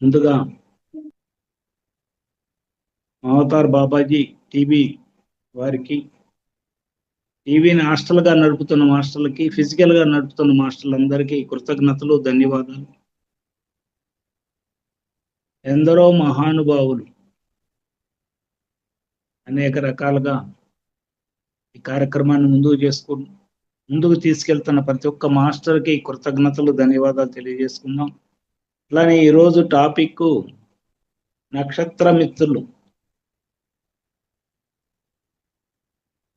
ముందుగా Avatar Babaji TV వారికి, టీవీని హాస్టల్గా నడుపుతున్న మాస్టర్లకి, ఫిజికల్గా నడుపుతున్న మాస్టర్లందరికీ కృతజ్ఞతలు, ధన్యవాదాలు. ఎందరో మహానుభావులు అనేక రకాలుగా ఈ కార్యక్రమాన్ని ముందుకు తీసుకెళ్తున్న ప్రతి ఒక్క మాస్టర్కి కృతజ్ఞతలు, ధన్యవాదాలు తెలియజేసుకుందాం. అలానే ఈరోజు టాపిక్ నక్షత్ర మిత్రులు,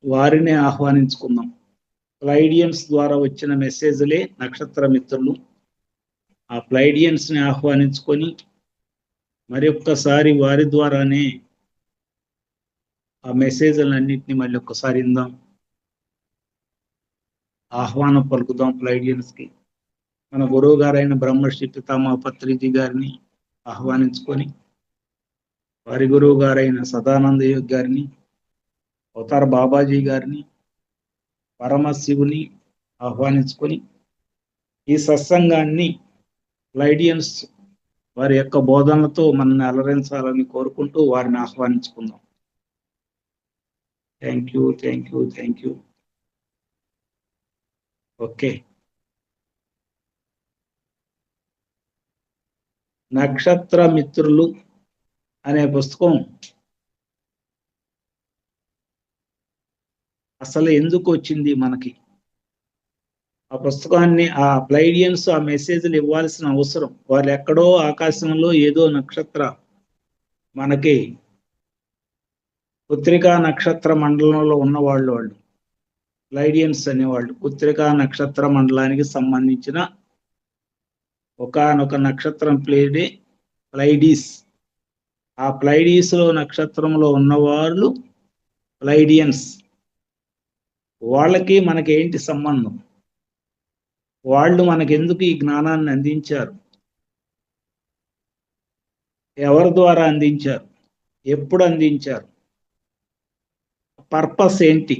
వారిని ఆహ్వానించుకుందాం. ప్లైడియన్స్ ద్వారా వచ్చిన మెసేజ్లే నక్షత్ర మిత్రులు. ఆ ప్లైడియన్స్ని ఆహ్వానించుకొని మరి ఒక్కసారి వారి ద్వారానే ఆ మెసేజ్లన్నింటినీ మళ్ళీ ఒక్కసారి ఇందాం, ఆహ్వానం పలుకుదాం ప్లైడియన్స్కి. మన గురువు గారైన బ్రహ్మర్షి పితామహ పత్రిజీ గారిని ఆహ్వానించుకొని, వారి గురువు గారైన సదానంద యోగి గారిని, అవతార్ బాబాజీ గారిని, పరమశివుని ఆహ్వానించుకొని ఈ సత్సంగాన్ని ప్లైడియన్స్ వారి యొక్క బోధనలతో మనల్ని అలరించాలని కోరుకుంటూ వారిని ఆహ్వానించుకుందాం. Thank you. ఓకే, నక్షత్ర మిత్రులు అనే పుస్తకం అసలు ఎందుకు వచ్చింది మనకి? ఆ పుస్తకాన్ని ఆ ప్లైడియన్స్ ఆ మెసేజ్లు ఇవ్వాల్సిన అవసరం, వాళ్ళు ఎక్కడో ఆకాశంలో ఏదో నక్షత్ర, మనకి పుత్రికా నక్షత్ర మండలంలో ఉన్నవాళ్ళు, వాళ్ళు ప్లైడియన్స్ అనేవాళ్ళు పుత్రికా నక్షత్ర మండలానికి సంబంధించిన ఒకానొక నక్షత్రం ప్లైడీస్. ఆ ప్లైడీస్ లో నక్షత్రంలో ఉన్నవాళ్ళు ప్లైడియన్స్. వాళ్ళకి మనకేంటి సంబంధం? వాళ్ళు మనకెందుకు ఈ జ్ఞానాన్ని అందించారు? ఎవరి ద్వారా అందించారు? ఎప్పుడు అందించారు? పర్పస్ ఏంటి?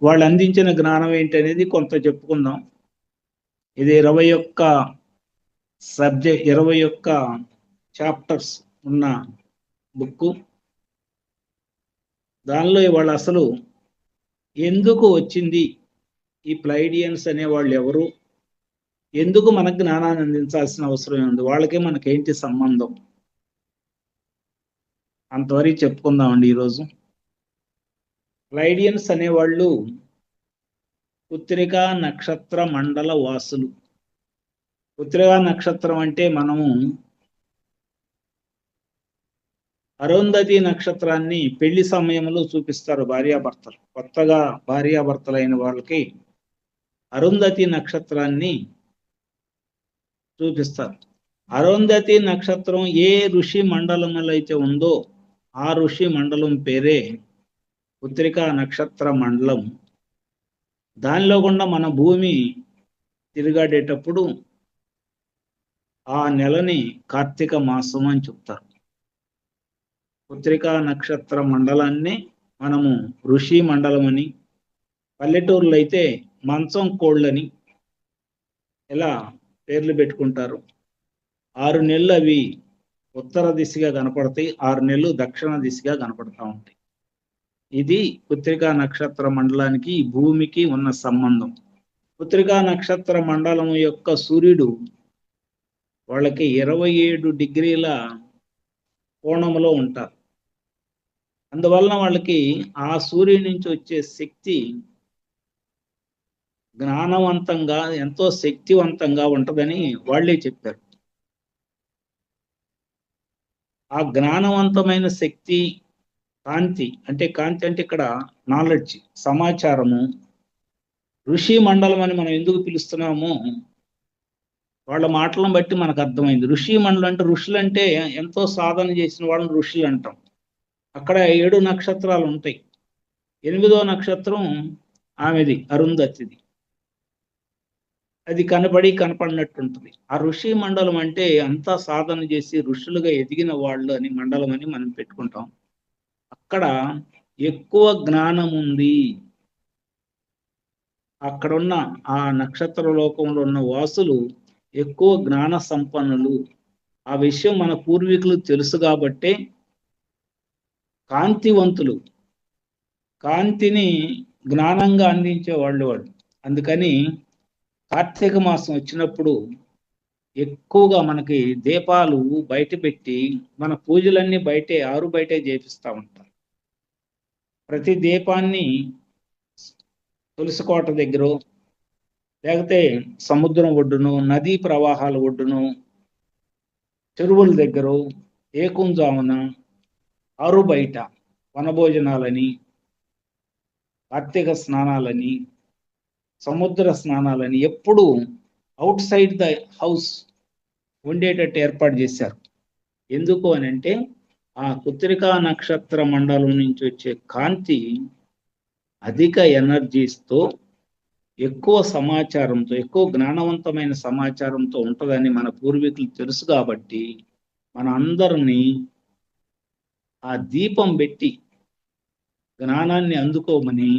వాళ్ళు అందించిన జ్ఞానం ఏంటి అనేది కొంత చెప్పుకుందాం. ఇది 21 చాప్టర్స్ ఉన్న బుక్. దానిలో వాళ్ళు అసలు ఎందుకు వచ్చింది, ఈ ప్లైడియన్స్ అనే వాళ్ళు ఎవరు, ఎందుకు మనకు జ్ఞానాన్ని అందించాల్సిన అవసరం ఉంది, వాళ్ళకి మనకేంటి సంబంధం, అంతవరకు చెప్పుకుందామండి ఈరోజు. ప్లైడియన్స్ అనేవాళ్ళు పుత్రికా నక్షత్ర మండల వాసులు. పుత్రికా నక్షత్రం అంటే మనము అరుంధతి నక్షత్రాన్ని పెళ్లి సమయంలో చూపిస్తారు భార్యాభర్తలు. కొత్తగా భార్యాభర్తలైన వాళ్ళకి అరుంధతి నక్షత్రాన్ని చూపిస్తారు. అరుంధతి నక్షత్రం ఏ ఋషి మండలంలో అయితే ఉందో ఆ ఋషి మండలం పేరే పుత్రికా నక్షత్ర మండలం. దానిలో కూడా మన భూమి తిరుగాడేటప్పుడు ఆ నెలని కార్తీక మాసం అని చెప్తారు. పుత్రికా నక్షత్ర మండలాన్ని మనము ఋషి మండలం అని, పల్లెటూరులో అయితే మంచం కోళ్ళని ఇలా పేర్లు పెట్టుకుంటారు. 6 నెలలు అవి ఉత్తర దిశగా కనపడతాయి, 6 నెలలు దక్షిణ దిశగా కనపడతా ఉంటాయి. ఇది పుత్రికా నక్షత్ర మండలానికి భూమికి ఉన్న సంబంధం. పుత్రికా నక్షత్ర మండలం యొక్క సూర్యుడు వాళ్ళకి 27 డిగ్రీల కోణంలో ఉంటారు. అందువలన వాళ్ళకి ఆ సూర్యుడి నుంచి వచ్చే శక్తి జ్ఞానవంతంగా, ఎంతో శక్తివంతంగా ఉంటుందని వాళ్ళే చెప్పారు. ఆ జ్ఞానవంతమైన శక్తి, కాంతి అంటే ఇక్కడ నాలెడ్జ్, సమాచారము. ఋషి మండలం అని మనం ఎందుకు పిలుస్తున్నామో వాళ్ళ మాటలను బట్టి మనకు అర్థమైంది. ఋషి మండలం అంటే, ఋషులు అంటే ఎంతో సాధన చేసిన వాళ్ళని ఋషులు అంటాం. అక్కడ 7 నక్షత్రాలు ఉంటాయి. 8వ నక్షత్రం ఆమెది, అరుంధతిది. అది కనపడినట్టు ఉంటుంది. ఆ ఋషి మండలం అంటే అంతా సాధన చేసి ఋషులుగా ఎదిగిన వాళ్ళు అని మండలం అని మనం పెట్టుకుంటాం. అక్కడ ఎక్కువ జ్ఞానం ఉంది. అక్కడున్న ఆ నక్షత్ర లోకంలో ఉన్న వాసులు ఎక్కువ జ్ఞాన సంపన్నులు. ఆ విషయం మన పూర్వీకులు తెలుసు కాబట్టే కాంతివంతులు, కాంతిని జ్ఞానంగా అందించే వాళ్ళు. అందుకని కార్తీక మాసం వచ్చినప్పుడు ఎక్కువగా మనకి దీపాలు బయట పెట్టి మన పూజలన్నీ బయటే ఆరు బయటే చేపిస్తూ ఉంటాం. ప్రతి దీపాన్ని తులసి కోట దగ్గర, లేకపోతే సముద్రం ఒడ్డును, నదీ ప్రవాహాల ఒడ్డును, చెరువుల దగ్గర, ఏకుంజామున, ఆరు బయట వనభోజనాలని, కార్తీక స్నానాలని, సముద్ర స్నానాలని ఎప్పుడు అవుట్ సైడ్ ద హౌస్ ఉండేటట్టు ఏర్పాటు చేశారు. ఎందుకు అని అంటే ఆ కృత్తికా నక్షత్ర మండలం నుంచి వచ్చే కాంతి అధిక ఎనర్జీస్తో, ఎక్కువ సమాచారంతో, ఎక్కువ జ్ఞానవంతమైన సమాచారంతో ఉంటుందని మన పూర్వీకులు తెలుసు కాబట్టి మన అందరినీ ఆ దీపం పెట్టి జ్ఞానాన్ని అందుకోమని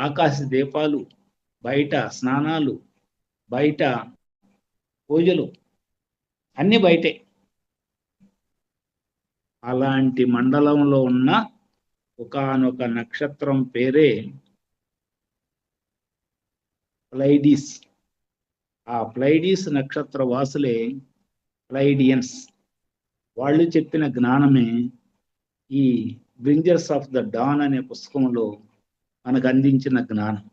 ఆకాశ దీపాలు, బయట స్నానాలు, బయట పూజలు అన్ని బయటే. అలాంటి మండలంలో ఉన్న ఒకానొక నక్షత్రం పేరే ప్లైడీస్. ఆ ప్లైడీస్ నక్షత్ర వాసులే ప్లైడియన్స్. వాళ్ళు చెప్పిన జ్ఞానమే ఈ బ్రింజర్స్ ఆఫ్ ద డాన్ అనే పుస్తకంలో మనకు అందించిన జ్ఞానం.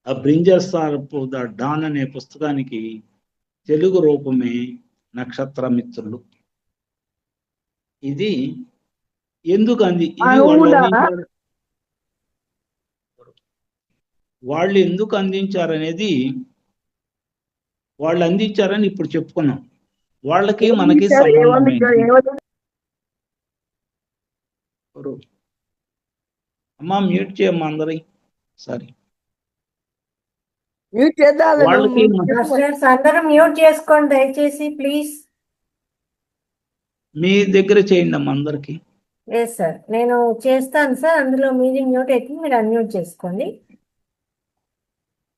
ఆ బ్రింజర్స్ ఆఫ్ ద డాన్ అనే పుస్తకానికి తెలుగు రూపమే నక్షత్ర మిత్రులు. ఇది ఎందుకు వాళ్ళు ఎందుకు అందించారనేది, వాళ్ళు అందించారని ఇప్పుడు చెప్పుకున్నాం. వాళ్ళకి మనకి అమ్మా మ్యూట్ చేయమ్మా అందరి. సారీ, వాళ్ళకి అందరూ మ్యూట్ చేసుకోండి దయచేసి ప్లీజ్. మీ దగ్గర చేయండి అమ్మా అందరికి. లేదు సార్, నేను చేస్తాను సార్. అందులో మీది మ్యూట్ అయితే మీరు అన్మ్యూట్ చేసుకోండి.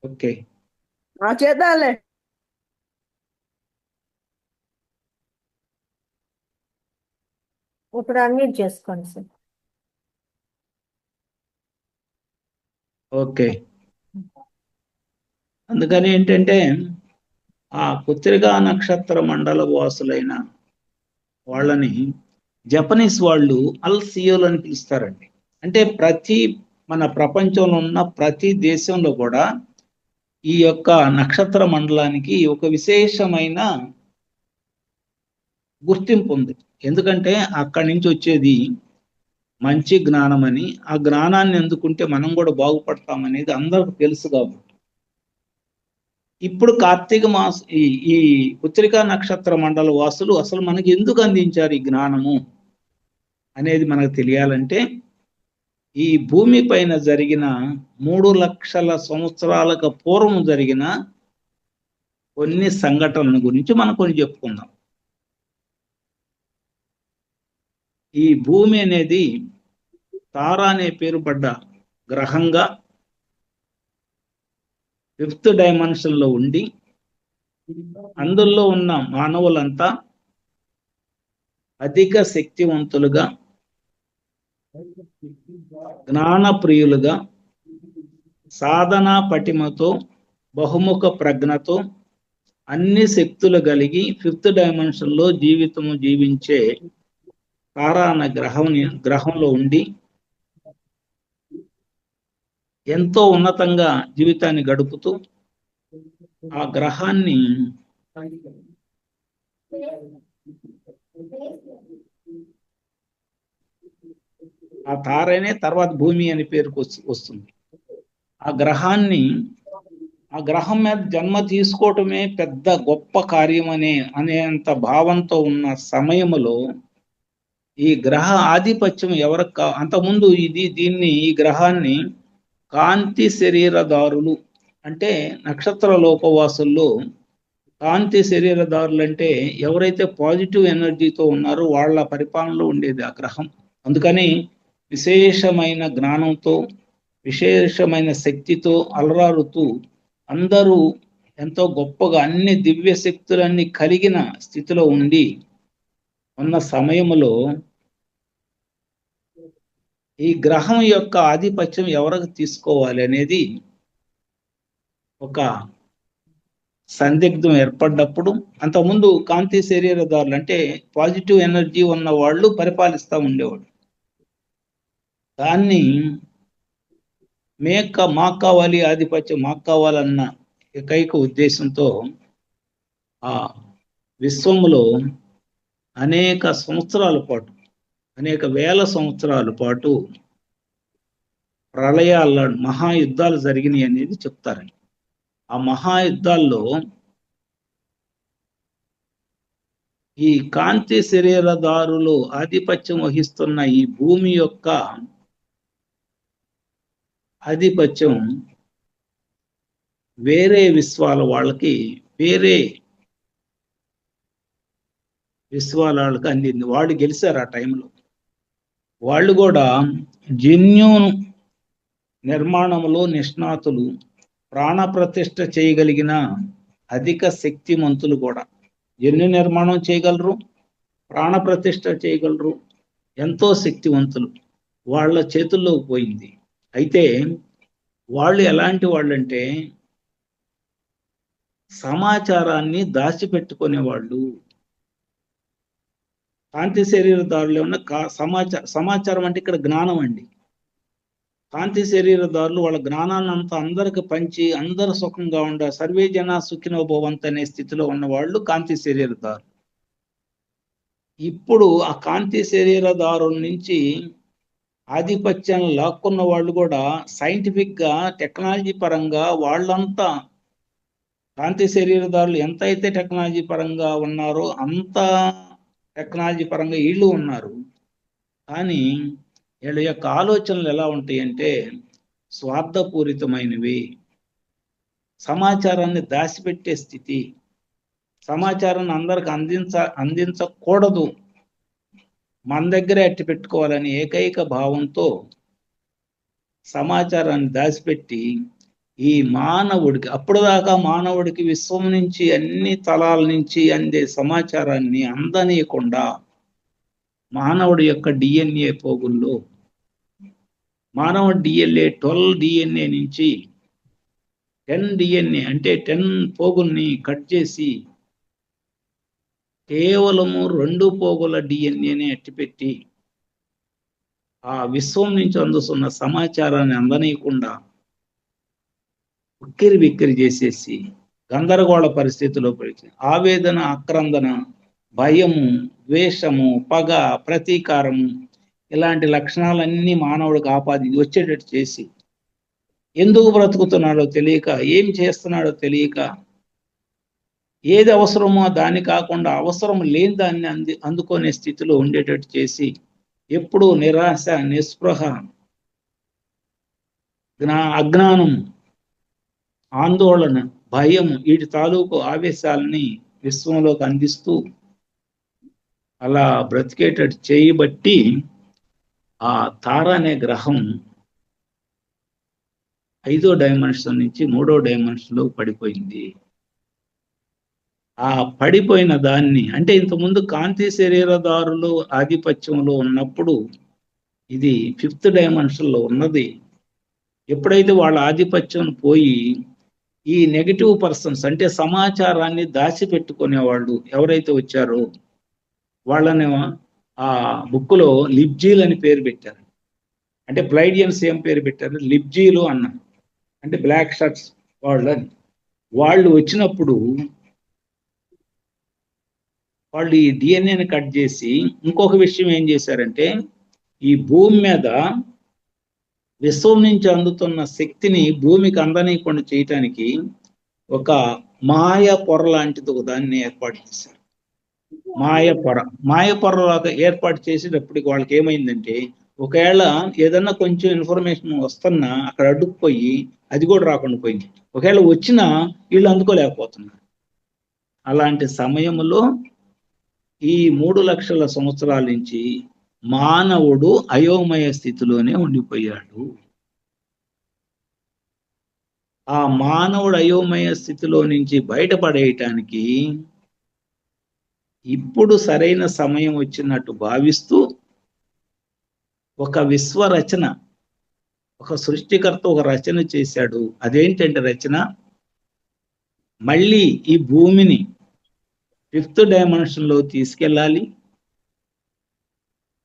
ఓకే, చేద్దాంలే. ఇప్పుడు అన్మ్యూట్ చేసుకోండి సార్. ఓకే. అందుకని ఏంటంటే ఆ కృత్తికా నక్షత్ర మండల వాసులైన వాళ్ళని జపనీస్ వాళ్ళు అల్సియోలు అని పిలుస్తారండి. అంటే మన ప్రపంచంలో ఉన్న ప్రతి దేశంలో కూడా ఈ యొక్క నక్షత్ర మండలానికి ఒక విశేషమైన గుర్తింపు ఉంది. ఎందుకంటే అక్కడి నుంచి వచ్చేది మంచి జ్ఞానం అని, ఆ జ్ఞానాన్ని అందుకుంటే మనం కూడా బాగుపడతామనేది అందరికి తెలుసు. కాబట్టి ఇప్పుడు కార్తీక మాసం ఈ కృత్తికా నక్షత్ర మండల వాసులు అసలు మనకి ఎందుకు అందించారు ఈ జ్ఞానము అనేది మనకు తెలియాలంటే ఈ భూమి పైన జరిగిన 3 లక్షల సంవత్సరాలకు పూర్వం జరిగిన కొన్ని సంఘటనల గురించి మనం కొన్ని చెప్పుకుందాం. ఈ భూమి అనేది తారా అనే పేరు పడ్డ గ్రహంగా 5th డైమెన్షన్లో ఉండి అందులో ఉన్న మానవులంతా అధిక శక్తివంతులుగా, జ్ఞానప్రియులుగా, సాధనా పటిమతో, బహుముఖ ప్రజ్ఞతో, అన్ని శక్తులు కలిగి 5th డైమెన్షన్లో జీవితము జీవించే తారా అన్న గ్రహంలో ఉండి ఎంతో ఉన్నతంగా జీవితాన్ని గడుపుతూ ఆ గ్రహాన్ని ఆ తారనే తర్వాత భూమి అనే పేరుకు వస్తుంది. ఆ గ్రహం మీద జన్మ తీసుకోవటమే పెద్ద గొప్ప కార్యం అనేంత భావంతో ఉన్న సమయంలో ఈ గ్రహ ఆధిపత్యం ఎవరికి అంతకుముందు ఈ గ్రహాన్ని కాంతి శరీరదారులు అంటే నక్షత్ర లోకవాసుల్లో కాంతి శరీరదారులు అంటే ఎవరైతే పాజిటివ్ ఎనర్జీతో ఉన్నారో వాళ్ళ పరిపాలనలో ఉండేది ఆ గ్రహం. అందుకని విశేషమైన జ్ఞానంతో, విశేషమైన శక్తితో అలరారుతూ అందరూ ఎంతో గొప్పగా అన్ని దివ్య శక్తులన్నీ కలిగిన స్థితిలో ఉన్న సమయంలో ఈ గ్రహం యొక్క ఆధిపత్యం ఎవరికి తీసుకోవాలి అనేది ఒక సందిగ్ధం ఏర్పడ్డప్పుడు, అంతకుముందు కాంతి శరీరదారులు అంటే పాజిటివ్ ఎనర్జీ ఉన్న వాళ్ళు పరిపాలిస్తూ ఉండేవాడు. దాన్ని మాకు కావాలి, ఆధిపత్యం మాకు కావాలన్న ఏకైక ఉద్దేశంతో ఆ విశ్వములో అనేక సంవత్సరాల పాటు, అనేక వేల సంవత్సరాల పాటు ప్రళయాల మహాయుద్ధాలు జరిగినాయి అనేది చెప్తారండి. ఆ మహాయుద్ధాల్లో ఈ కాంతి శరీరదారులు ఆధిపత్యం వహిస్తున్న ఈ భూమి యొక్క ఆధిపత్యం వేరే విశ్వాల వాళ్ళకి, వేరే విశ్వాల వాళ్ళకి అందింది. వాళ్ళు గెలిచారు ఆ టైంలో. వాళ్ళు కూడా జన్యును నిర్మాణంలో నిష్ణాతులు, ప్రాణప్రతిష్ఠ చేయగలిగిన అధిక శక్తిమంతులు కూడా. జన్యు నిర్మాణం చేయగలరు, ప్రాణప్రతిష్ఠ చేయగలరు, ఎంతో శక్తివంతులు. వాళ్ళ చేతుల్లో పోయింది. అయితే వాళ్ళు ఎలాంటి వాళ్ళంటే సమాచారాన్ని దాచిపెట్టుకునేవాళ్ళు. కాంతి శరీరదారులు ఏమన్నా సమాచారం అంటే ఇక్కడ జ్ఞానం అండి. కాంతి శరీరదారులు వాళ్ళ జ్ఞానాన్ని అంతా అందరికి పంచి అందరు సుఖంగా ఉండ సర్వే జన సుఖినో భవంతు అనే స్థితిలో ఉన్న వాళ్ళు కాంతి శరీరదారులు. ఇప్పుడు ఆ కాంతి శరీరదారుల నుంచి ఆధిపత్యాన్ని లాక్కున్న వాళ్ళు కూడా సైంటిఫిక్ గా, టెక్నాలజీ పరంగా వాళ్ళంతా కాంతి శరీరదారులు ఎంత అయితే టెక్నాలజీ పరంగా ఉన్నారో అంత టెక్నాలజీ పరంగా వీళ్ళు ఉన్నారు. కానీ వీళ్ళ యొక్క ఆలోచనలు ఎలా ఉంటాయంటే స్వార్థపూరితమైనవి. సమాచారాన్ని దాచిపెట్టే స్థితి, సమాచారాన్ని అందరికి అందించకూడదు, మన దగ్గరే అట్టి పెట్టుకోవాలని ఏకైక భావంతో సమాచారాన్ని దాచిపెట్టి ఈ మానవుడికి, అప్పటిదాకా మానవుడికి విశ్వం నుంచి అన్ని తలాల నుంచి అందే సమాచారాన్ని అందనీయకుండా మానవుడి యొక్క డిఎన్ఏ పోగుల్లో, మానవ డిఎన్ఏ 12 డిఎన్ఏ నుంచి 10 డిఎన్ఏ అంటే 10 పోగుల్ని కట్ చేసి కేవలము 2 పోగుల డిఎన్ఏని అట్టిపెట్టి ఆ విశ్వం నుంచి అందుతున్న సమాచారాన్ని అందనీయకుండా ఉక్కిరి బిక్కిరి చేసేసి గందరగోళ పరిస్థితిలో పడి ఆవేదన, ఆక్రందన, భయము, ద్వేషము, పగ, ప్రతీకారము ఇలాంటి లక్షణాలన్నీ మానవుడికి వచ్చేటట్టు చేసి ఎందుకు బ్రతుకుతున్నాడో తెలియక, ఏం చేస్తున్నాడో తెలియక, ఏది అవసరమో దాన్ని కాకుండా అవసరం లేని దాన్ని అందుకునే స్థితిలో ఉండేటట్టు చేసి ఎప్పుడూ నిరాశ, నిస్పృహ, అజ్ఞానం, ఆందోళన, భయం వీటి తాలూకు ఆవేశాలని విశ్వంలోకి అందిస్తూ అలా బ్రతికేటట్టు చేయబట్టి ఆ తార అనే గ్రహం 5వ డైమెన్షన్ నుంచి 3వ డైమెన్షన్లో పడిపోయింది. ఆ పడిపోయిన దాన్ని అంటే ఇంతకుముందు కాంతి శరీరదారులు ఆధిపత్యంలో ఉన్నప్పుడు ఇది 5th డైమెన్షన్లో ఉన్నది. ఎప్పుడైతే వాళ్ళ ఆధిపత్యం పోయి ఈ నెగటివ్ పర్సన్స్ అంటే సమాచారాన్ని దాచిపెట్టుకునేవాళ్ళు ఎవరైతే వచ్చారో వాళ్ళని ఆ బుక్లో లిబ్జీలు అని పేరు పెట్టారు. అంటే ప్లైడియన్స్ ఏం పేరు పెట్టారు? లిబ్జీలు అన్నారు. అంటే బ్లాక్ షర్ట్స్ వాళ్ళని. వాళ్ళు వచ్చినప్పుడు వాళ్ళు ఈ డిఎన్ఏని కట్ చేసి ఇంకొక విషయం ఏం చేశారంటే ఈ భూమి మీద విశ్వం నుంచి అందుతున్న శక్తిని భూమికి అందనీయకుండా చేయటానికి ఒక మాయ పొర లాంటిది ఒక దాన్ని ఏర్పాటు చేశారు. మాయ పొరలాగా ఏర్పాటు చేసేటప్పటికి వాళ్ళకి ఏమైందంటే ఒకవేళ ఏదన్నా కొంచెం ఇన్ఫర్మేషన్ వస్తున్నా అక్కడ అడ్డుకుపోయి అది కూడా రాకుండా పోయింది. ఒకవేళ వచ్చినా వీళ్ళు అందుకోలేకపోతున్నారు. అలాంటి సమయంలో ఈ 3 లక్షల సంవత్సరాల నుంచి మానవుడు అయోమయ స్థితిలోనే ఉండిపోయాడు. ఆ మానవుడు అయోమయ స్థితిలో నుంచి బయటపడేయటానికి ఇప్పుడు సరైన సమయం వచ్చినట్టు భావిస్తూ ఒక విశ్వ రచన, ఒక సృష్టికర్త ఒక రచన చేశాడు. అదేంటంటే రచన, మళ్ళీ ఈ భూమిని 5th డైమెన్షన్ లో తీసుకెళ్ళాలి.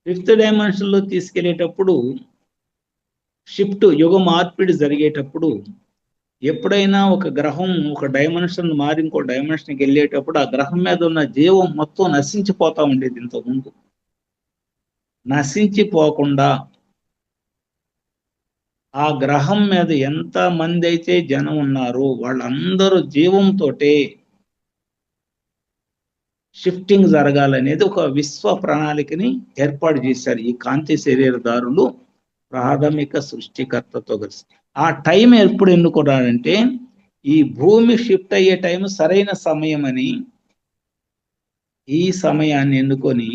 5th డైమెన్షన్ లో తీసుకెళ్లేటప్పుడు షిఫ్ట్, యుగ మార్పిడి జరిగేటప్పుడు ఎప్పుడైనా ఒక గ్రహం ఒక డైమెన్షన్ మారి ఇంకో డైమెన్షన్కి వెళ్ళేటప్పుడు ఆ గ్రహం మీద ఉన్న జీవం మొత్తం నశించిపోతా ఉండేది. ఇంతకుముందు నశించిపోకుండా ఆ గ్రహం మీద ఎంత మంది అయితే జనం ఉన్నారో వాళ్ళందరూ జీవంతో షిఫ్టింగ్ జరగాలనేది ఒక విశ్వ ప్రణాళికని ఏర్పాటు చేశారు ఈ కాంతి శరీరదారులు ప్రాథమిక సృష్టికర్తతో కలిసి. ఆ టైం ఎప్పుడు ఎన్నుకున్నారంటే ఈ భూమి షిఫ్ట్ అయ్యే టైం సరైన సమయం అని ఈ సమయాన్ని ఎన్నుకొని,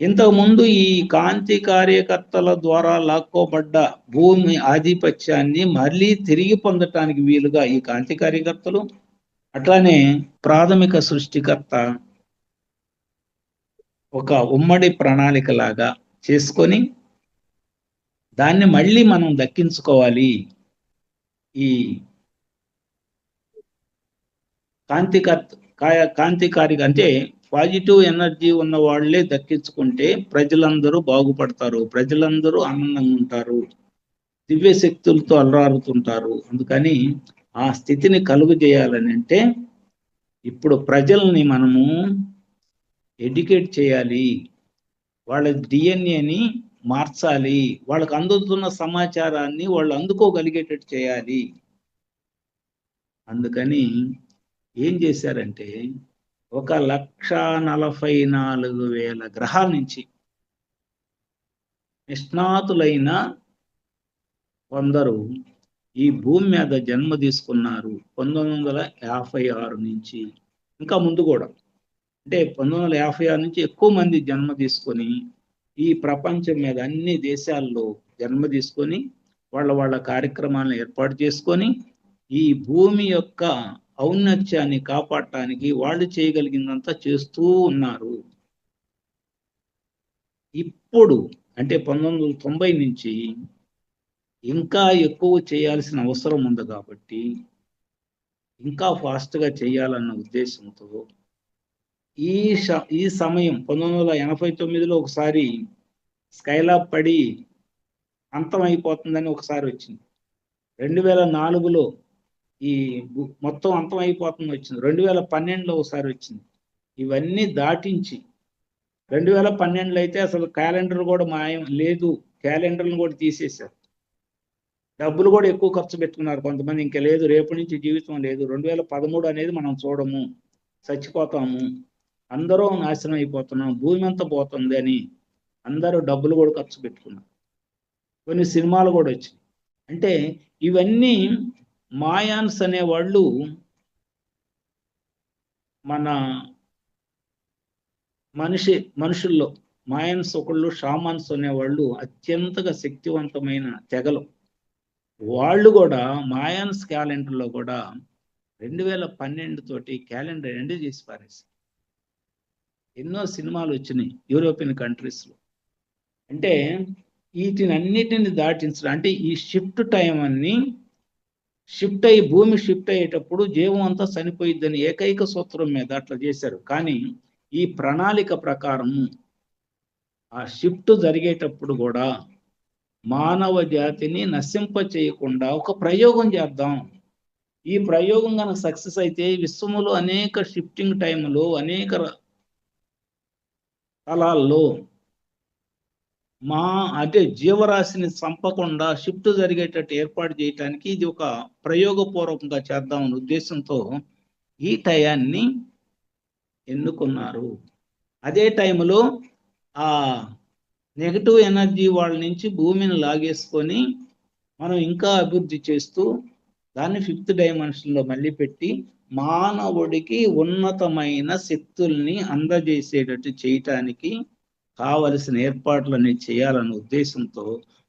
ఇంతకుముందు ఈ కాంతి కార్యకర్తల ద్వారా లాక్కోబడ్డ భూమి ఆధిపత్యాన్ని మళ్ళీ తిరిగి పొందటానికి వీలుగా ఈ కాంతి కార్యకర్తలు, అట్లానే ప్రాథమిక సృష్టికర్త ఒక ఉమ్మడి ప్రణాళిక లాగా చేసుకొని దాన్ని మళ్ళీ మనం దక్కించుకోవాలి. ఈ కాంతికారిక అంటే పాజిటివ్ ఎనర్జీ ఉన్న వాళ్ళే దక్కించుకుంటే ప్రజలందరూ బాగుపడతారు, ప్రజలందరూ ఆనందంగా ఉంటారు, దివ్య శక్తులతో అలరారుతుంటారు. అందుకని ఆ స్థితిని కలుగు చేయాలని అంటే ఇప్పుడు ప్రజల్ని మనము ఎడ్యుకేట్ చేయాలి, వాళ్ళ డిఎన్ఏని మార్చాలి, వాళ్ళకు అందుతున్న సమాచారాన్ని వాళ్ళు అందుకోగలిగేటట్టు చేయాలి. అందుకని ఏం చేశారంటే 1,44,000 గ్రహాల నుంచి నిష్ణాతులైన కొందరు ఈ భూమి మీద జన్మ తీసుకున్నారు 1956 నుంచి. ఇంకా ముందు కూడా అంటే 1956 నుంచి ఎక్కువ మంది జన్మ తీసుకొని ఈ ప్రపంచం మీద అన్ని దేశాల్లో జన్మ తీసుకొని వాళ్ళ కార్యక్రమాలను ఏర్పాటు చేసుకొని ఈ భూమి యొక్క ఔన్నత్యాన్ని కాపాడటానికి వాళ్ళు చేయగలిగిందంతా చేస్తూ ఉన్నారు. ఇప్పుడు అంటే 1990 నుంచి ఇంకా ఎక్కువ చేయాల్సిన అవసరం ఉంది కాబట్టి ఇంకా ఫాస్ట్గా చేయాలన్న ఉద్దేశంతో ఈ సమయం 1989లో ఒకసారి స్కైలాబ్ పడి అంతమైపోతుందని ఒకసారి వచ్చింది. 2004లో ఈ మొత్తం అంతమైపోతుంది వచ్చింది. 2012లో ఒకసారి వచ్చింది. ఇవన్నీ దాటించి 2012లో అయితే అసలు క్యాలెండర్ కూడా మాయం లేదు, క్యాలెండర్ను కూడా తీసేశారు. డబ్బులు కూడా ఎక్కువ ఖర్చు పెట్టుకున్నారు కొంతమంది. ఇంకా లేదు, రేపటి నుంచి జీవితం లేదు, 2013 అనేది మనం చూడము, చచ్చిపోతాము, అందరూ నాశనం అయిపోతున్నాం, భూమి అంతా పోతుంది అని అందరూ డబ్బులు కూడా ఖర్చు పెట్టుకున్నారు. కొన్ని సినిమాలు కూడా వచ్చాయి. అంటే ఇవన్నీ మాయాన్స్ అనేవాళ్ళు మన మనుషుల్లో మాయన్స్ ఒకళ్ళు, షామాన్స్ అనేవాళ్ళు అత్యంతగా శక్తివంతమైన తెగలు. వాళ్ళు కూడా మాయాన్స్ క్యాలెండర్లో కూడా 2012 తోటి క్యాలెండర్ ఎండ్ చేసి పారేసి ఎన్నో సినిమాలు వచ్చినాయి యూరోపియన్ కంట్రీస్లో. అంటే వీటిని అన్నిటిని దాటించడం అంటే ఈ షిఫ్ట్ టైం అన్ని షిఫ్ట్ అయ్యి భూమి షిఫ్ట్ అయ్యేటప్పుడు జీవం అంతా చనిపోయిద్దని ఏకైక సూత్రం మీద అట్లా చేశారు. కానీ ఈ ప్రణాళిక ప్రకారం ఆ షిఫ్ట్ జరిగేటప్పుడు కూడా మానవ జాతిని నశింప చేయకుండా ఒక ప్రయోగం చేద్దాం. ఈ ప్రయోగం కనుక సక్సెస్ అయితే విశ్వములో అనేక షిఫ్టింగ్ టైంలో అనేక స్థలాల్లో అంటే జీవరాశిని చంపకుండా షిఫ్ట్ జరిగేటట్టు ఏర్పాటు చేయటానికి ఇది ఒక ప్రయోగపూర్వకంగా చేద్దామనే ఉద్దేశంతో ఈ టయాన్ని ఎన్నుకున్నారు. అదే టైంలో ఆ నెగటివ్ ఎనర్జీ వాళ్ళ నుంచి భూమిని లాగేసుకొని మనం ఇంకా అభివృద్ధి చేస్తూ దాన్ని 5th డైమెన్షన్లో మళ్ళీ పెట్టి మానవుడికి ఉన్నతమైన శక్తుల్ని అందజేసేటట్టు చేయటానికి కావలసిన ఏర్పాట్లన్నీ చేయాలనే ఉద్దేశంతో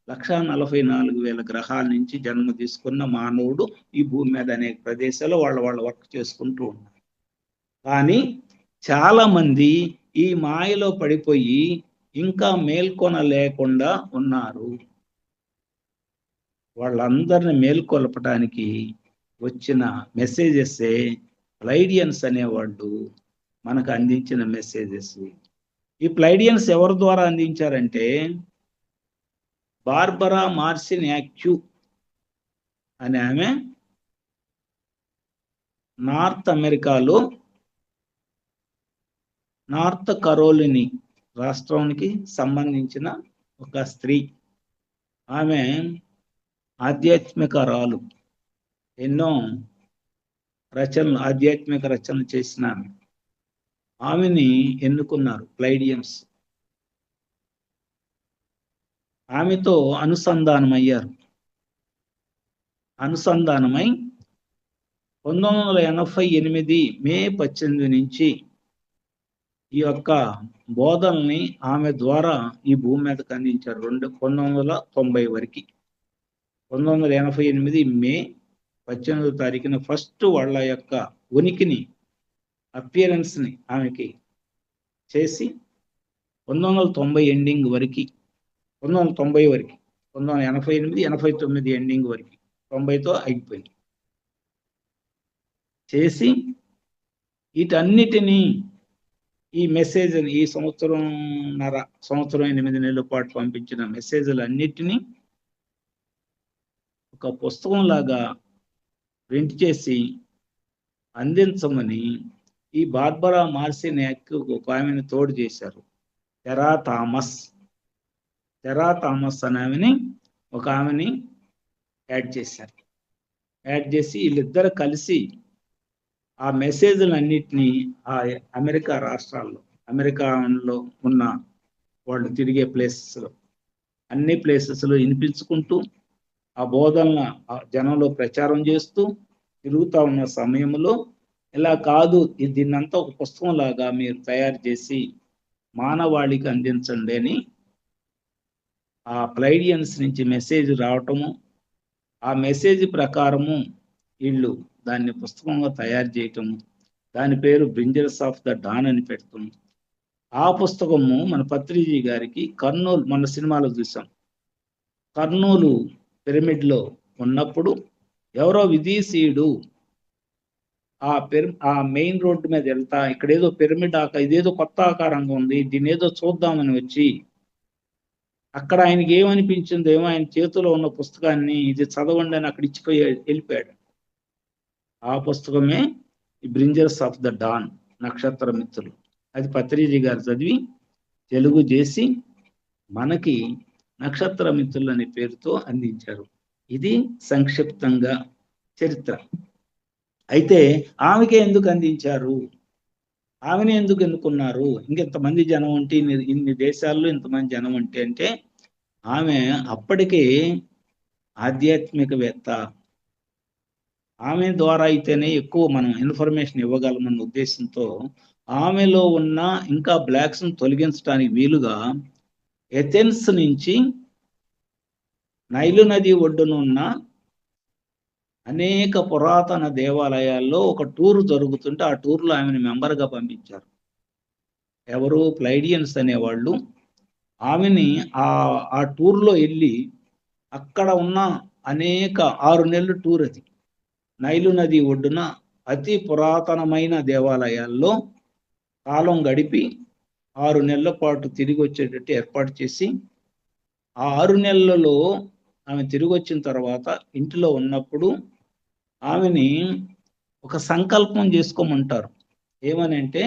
1,44,000 గ్రహాల నుంచి జన్మ తీసుకున్న మానవుడు ఈ భూమి మీద అనేక ప్రదేశాల్లో వాళ్ళ వర్క్ చేసుకుంటూ ఉన్నారు. కానీ చాలా మంది ఈ మాయలో పడిపోయి ఇంకా మేల్కొన లేకుండా ఉన్నారు. వాళ్ళందరిని మేల్కొల్పడానికి వచ్చిన మెసేజెస్ ప్లైడియన్స్ అనేవాళ్ళు మనకు అందించిన మెసేజెస్. ఈ ప్లైడియన్స్ ఎవరి ద్వారా అందించారంటే బార్బరా మార్సిన్ యాక్యూ అనే ఆమె నార్త్ అమెరికాలో నార్త్ కరోలిని రాష్ట్రానికి సంబంధించిన ఒక స్త్రీ. ఆమె ఆధ్యాత్మికరాలు, ఎన్నో రచనలు ఆధ్యాత్మిక రచనలు చేసిన ఆమెని ఎన్నుకున్నారు ప్లైడియన్స్. ఆమెతో అనుసంధానమయ్యారు. అనుసంధానమై 1988 మే 18 నుంచి ఈ యొక్క బోధనల్ని ఆమె ద్వారా ఈ భూమి మీదకి అందించారు. 1990 వరకు. 1988 మే 18వ తారీఖున ఫస్ట్ వాళ్ళ యొక్క ఉనికిని, అపియరెన్స్ని ఆమెకి చేసి 1990 ఎండింగ్ వరకు, 1990 వరకు, 1988, 89 ఎండింగ్ వరకు, 90తో అయిపోయింది. చేసి వీటన్నిటినీ ఈ మెసేజ్ ఈ సంవత్సరం 8 నెలల పాటు పంపించిన మెసేజ్లన్నిటినీ ఒక పుస్తకం లాగా ప్రింట్ చేసి అందించమని ఈ బార్బరా మార్సిన్ యాక్యూ ఒక ఆమెను తోడు చేశారు. టెరా థామస్ అనే ఆమెని ఒక ఆమెని యాడ్ చేశారు. యాడ్ చేసి వీళ్ళిద్దరు కలిసి ఆ మెసేజ్లన్నిటినీ ఆ అమెరికా రాష్ట్రాల్లో, అమెరికాలో ఉన్న వాళ్ళు తిరిగే ప్లేసెస్లో, అన్ని ప్లేసెస్లో వినిపించుకుంటూ ఆ బోధనల జనంలో ప్రచారం చేస్తూ తిరుగుతూ ఉన్న సమయంలో ఇలా కాదు, దీన్నంతా ఒక పుస్తకం లాగా మీరు తయారు చేసి మానవాళికి అందించండి అని ఆ ప్లైడియన్స్ నుంచి మెసేజ్ రావటము, ఆ మెసేజ్ ప్రకారము వీళ్ళు దాన్ని పుస్తకంగా తయారు చేయటము, దాని పేరు బ్రింజర్స్ ఆఫ్ ద డాన్ అని పెడతాం. ఆ పుస్తకము మన పత్రిజీ గారికి కర్నూలు, మన సినిమాలో చూసాం, కర్నూలు పిరమిడ్లో ఉన్నప్పుడు ఎవరో విదేశీయుడు ఆ మెయిన్ రోడ్డు మీద వెళ్తా, ఇక్కడ ఏదో పిరమిడ్ ఇదేదో కొత్త ఆకారంగా ఉంది, దీన్ని ఏదో చూద్దామని వచ్చి అక్కడ ఆయనకి ఏమనిపించిందేమో ఆయన చేతిలో ఉన్న పుస్తకాన్ని ఇది చదవండి అని అక్కడ ఇచ్చిపోయి వెళ్ళిపోయాడు. ఆ పుస్తకమే ఈ బ్రింజర్స్ ఆఫ్ ద డాన్, నక్షత్ర మిత్రులు. అది పత్రిజీ గారు చదివి తెలుగు చేసి మనకి నక్షత్ర మిత్రులు అనే పేరుతో అందించారు. ఇది సంక్షిప్తంగా చరిత్ర. అయితే ఆమెకే ఎందుకు అందించారు, ఆమెను ఎందుకు ఎన్నుకున్నారు, ఇంకెంతమంది జనం ఉంటే, ఇన్ని దేశాల్లో ఇంతమంది జనం ఉంటే అంటే ఆమె అప్పటికే ఆధ్యాత్మికవేత్త. ఆమె ద్వారా అయితేనే ఎక్కువ మనం ఇన్ఫర్మేషన్ ఇవ్వగలమన్న ఉద్దేశంతో ఆమెలో ఉన్న ఇంకా బ్లాక్స్ను తొలగించడానికి వీలుగా ఎథెన్స్ నుంచి నైలు నది ఒడ్డున ఉన్న అనేక పురాతన దేవాలయాల్లో ఒక టూర్ జరుగుతుంటే ఆ టూర్లో ఆమెను మెంబర్గా పంపించారు. ఎవరు? ప్లైడియన్స్ అనేవాళ్ళు. ఆమెని ఆ టూర్లో వెళ్ళి అక్కడ ఉన్న అనేక 6 నెలల టూర్ అది, నైలు నది ఒడ్డున అతి పురాతనమైన దేవాలయాల్లో కాలం గడిపి 6 నెలల పాటు తిరిగి వచ్చేటట్టు ఏర్పాటు చేసి, ఆ 6 నెలలలో ఆమె తిరిగి వచ్చిన తర్వాత ఇంటిలో ఉన్నప్పుడు ఆమెని ఒక సంకల్పం చేసుకోమంటారు. ఏమని అంటే,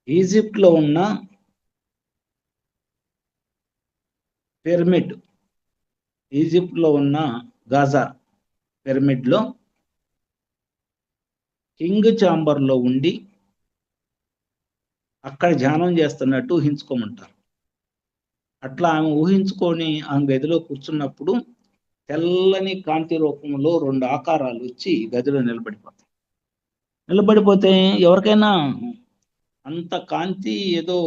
ఈజిప్ట్లో ఉన్న పిరమిడ్, ఈజిప్ట్లో ఉన్న గాజా పిరమిడ్లో కింగ్ ఛాంబర్లో ఉండి అక్కడ ధ్యానం చేస్తున్నట్టు ఊహించుకోమంటారు. అట్లా ఆమె ఊహించుకొని ఆమె గదిలో కూర్చున్నప్పుడు తెల్లని కాంతి రూపంలో 2 ఆకారాలు వచ్చి గదిలో నిలబడిపోతే ఎవరికైనా అంత కాంతి ఏదో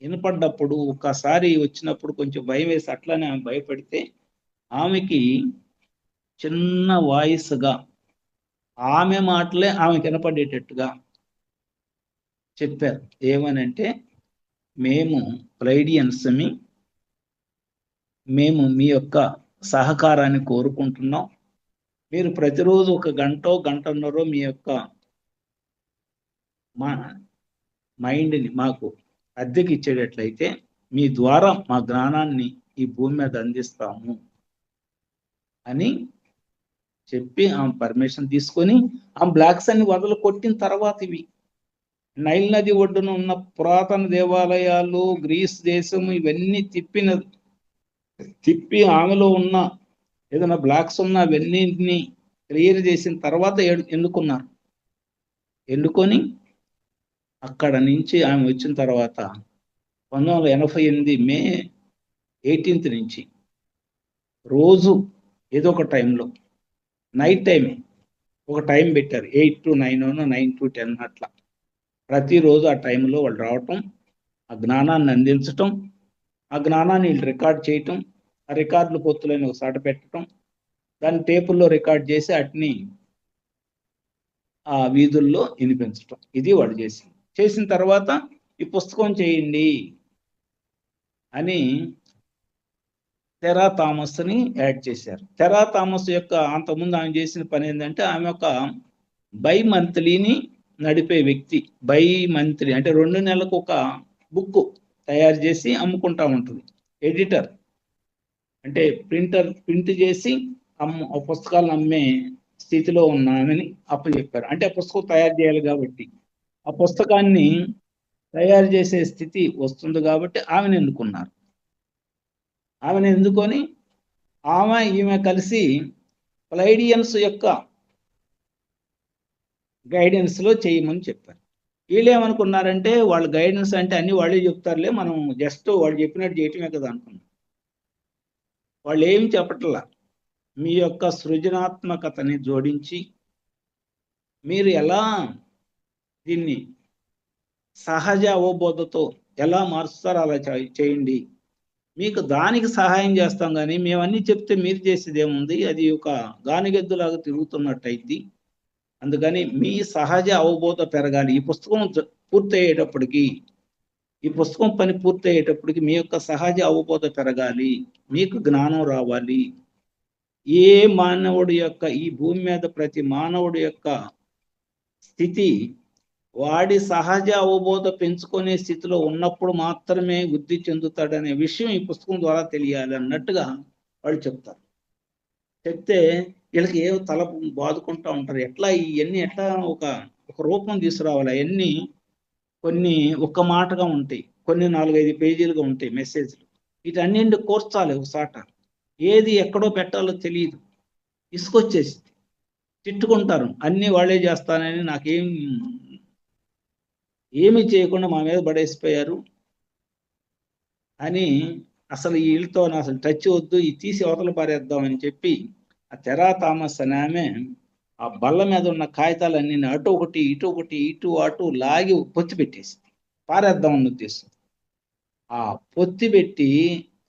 వినపడ్డప్పుడు ఒకసారి వచ్చినప్పుడు కొంచెం భయం వేసి అట్లానే ఆమె భయపడితే ఆమెకి చిన్న వాయిస్గా ఆమె మాటలే ఆమెకి వినపడేటట్టుగా చెప్పారు. ఏమనంటే, మేము ప్లైడియన్స్మి, మేము మీ యొక్క సహకారాన్ని కోరుకుంటున్నాం. మీరు ప్రతిరోజు ఒక గంటో గంటన్నరో మీ యొక్క మా మైండ్ని మాకు అద్దెకి ఇచ్చేటట్లయితే మీ ద్వారా మా జ్ఞానాన్ని ఈ భూమి మీద అందిస్తాము అని చెప్పి ఆమె పర్మిషన్ తీసుకొని ఆమె బ్లాక్స్ అన్ని వదలు కొట్టిన తర్వాత ఇవి నైల్ నది ఒడ్డున ఉన్న పురాతన దేవాలయాలు, గ్రీస్ దేశం ఇవన్నీ తిప్పి ఆమెలో ఉన్న ఏదైనా బ్లాక్స్ ఉన్న అవన్నీ క్లియర్ చేసిన తర్వాత ఎన్నుకున్నారు. ఎన్నుకొని అక్కడ నుంచి ఆమె వచ్చిన తర్వాత 1988 మే 18 నుంచి రోజు ఏదో ఒక టైంలో నైట్ టైమే ఒక టైం పెట్టారు. 8 to 9, 9 to 10 అట్లా ప్రతిరోజు ఆ టైంలో వాళ్ళు రావటం, ఆ జ్ఞానాన్ని అందించటం, ఆ జ్ఞానాన్ని వీళ్ళు రికార్డ్ చేయటం, ఆ రికార్డులు పొత్తులని ఒకసాట పెట్టడం, దాన్ని టేపుల్లో రికార్డ్ చేసి వాటిని ఆ వీధుల్లో వినిపించటం. ఇది వాళ్ళు చేసిన తర్వాత ఈ పుస్తకం చేయండి అని తెరా థామస్ని యాడ్ చేశారు. తెరా థామస్ యొక్క అంతకుముందు ఆమె చేసిన పని ఏంటంటే, ఆమె ఒక బై మంత్లీని నడిపే వ్యక్తి. బై మంత్లీ అంటే 2 నెలలకు ఒక బుక్ తయారు చేసి అమ్ముకుంటా ఉంటుంది. ఎడిటర్ అంటే ప్రింట్ చేసి ఆ పుస్తకాలను అమ్మే స్థితిలో ఉన్నామని అప్పచెప్పారు. అంటే ఆ పుస్తకం తయారు చేయాలి కాబట్టి, ఆ పుస్తకాన్ని తయారు చేసే స్థితి వస్తుంది కాబట్టి ఆమెను ఎన్నుకున్నారు. ఆమెను ఎన్నుకొని ఈమె కలిసి ప్లైడియన్స్ యొక్క గైడెన్స్లో చేయమని చెప్పారు. వీళ్ళు ఏమనుకున్నారంటే, వాళ్ళు గైడెన్స్ అంటే అన్ని వాళ్ళే చెప్తారులే, మనం జస్ట్ వాళ్ళు చెప్పినట్టు చేయటమే కదా అనుకున్నాం. వాళ్ళు ఏమి చెప్పట్లా, మీ యొక్క సృజనాత్మకతని జోడించి మీరు ఎలా దీన్ని సహజ అవబోధతో ఎలా మారుస్తారో అలా చేయండి, మీకు దానికి సహాయం చేస్తాం, కానీ మేమన్నీ చెప్తే మీరు చేసేది ఏముంది, అది ఒక గానిగెద్దులాగా తిరుగుతున్నట్టయిద్ది. అందుకని మీ సహజ అవబోధ పెరగాలి. ఈ పుస్తకం పని పూర్తయ్యేటప్పటికి మీ యొక్క సహజ అవబోధ పెరగాలి, మీకు జ్ఞానం రావాలి. ఏ మానవుడి యొక్క ఈ భూమి మీద ప్రతి మానవుడి యొక్క స్థితి వాడి సహజ అవబోధ పెంచుకునే స్థితిలో ఉన్నప్పుడు మాత్రమే వృద్ధి చెందుతాడనే విషయం ఈ పుస్తకం ద్వారా తెలియాలి అన్నట్టుగా వాళ్ళు చెప్తారు. చెప్తే వీళ్ళకి ఏ తల బాదుకుంటూ ఉంటారు, ఎట్లా ఇవన్నీ ఎట్లా ఒక రూపం తీసుకురావాలి. అవన్నీ కొన్ని ఒక్క మాటగా ఉంటాయి, కొన్ని 4-5 పేజీలుగా ఉంటాయి మెసేజ్లు. వీటన్నింటి కోర్చాలి ఒకసాట. ఏది ఎక్కడో పెట్టాలో తెలియదు, ఇసుకొచ్చేసి తిట్టుకుంటారు. అన్నీ వాళ్ళే చేస్తానని ఏమీ చేయకుండా మా మీద పడేసిపోయారు అని, అసలు వీళ్ళతో అసలు టచ్ వద్దు, ఈ తీసి అవతల పారేద్దామని చెప్పి ఆ తెరా థామస్ అనే ఆమె ఆ బల్ల మీద ఉన్న కాగితాలన్నీ అటు ఒకటి ఇటు అటు లాగి పొత్తి పెట్టేసి పారేద్దామని ఉద్దేశం. ఆ పొత్తి పెట్టి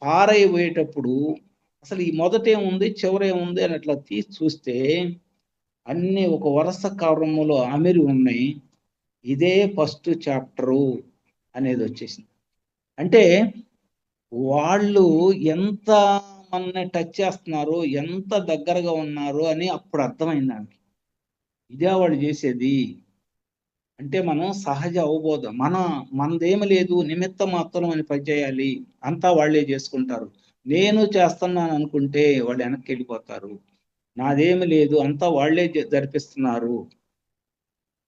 పారైపోయేటప్పుడు అసలు ఈ మొదటేముంది చివరేముంది అని అట్లా తీసి చూస్తే అన్నీ ఒక వరుస క్రమంలో అమిరి ఉన్నాయి. ఇదే ఫస్ట్ చాప్టరు అనేది వచ్చేసింది. అంటే వాళ్ళు ఎంత మనల్ని టచ్ చేస్తున్నారు, ఎంత దగ్గరగా ఉన్నారు అని అప్పుడు అర్థమైంది ఆమెకి. ఇదే వాళ్ళు చేసేది అంటే, మనం సహజ అవబోధ మనదేమి లేదు, నిమిత్త మాత్రం అని పనిచేయాలి, అంతా వాళ్ళే చేసుకుంటారు. నేను చేస్తున్నాను అనుకుంటే వాళ్ళు వెనక్కి వెళ్ళిపోతారు. నాదేమి లేదు, అంతా వాళ్ళే జరిపిస్తున్నారు,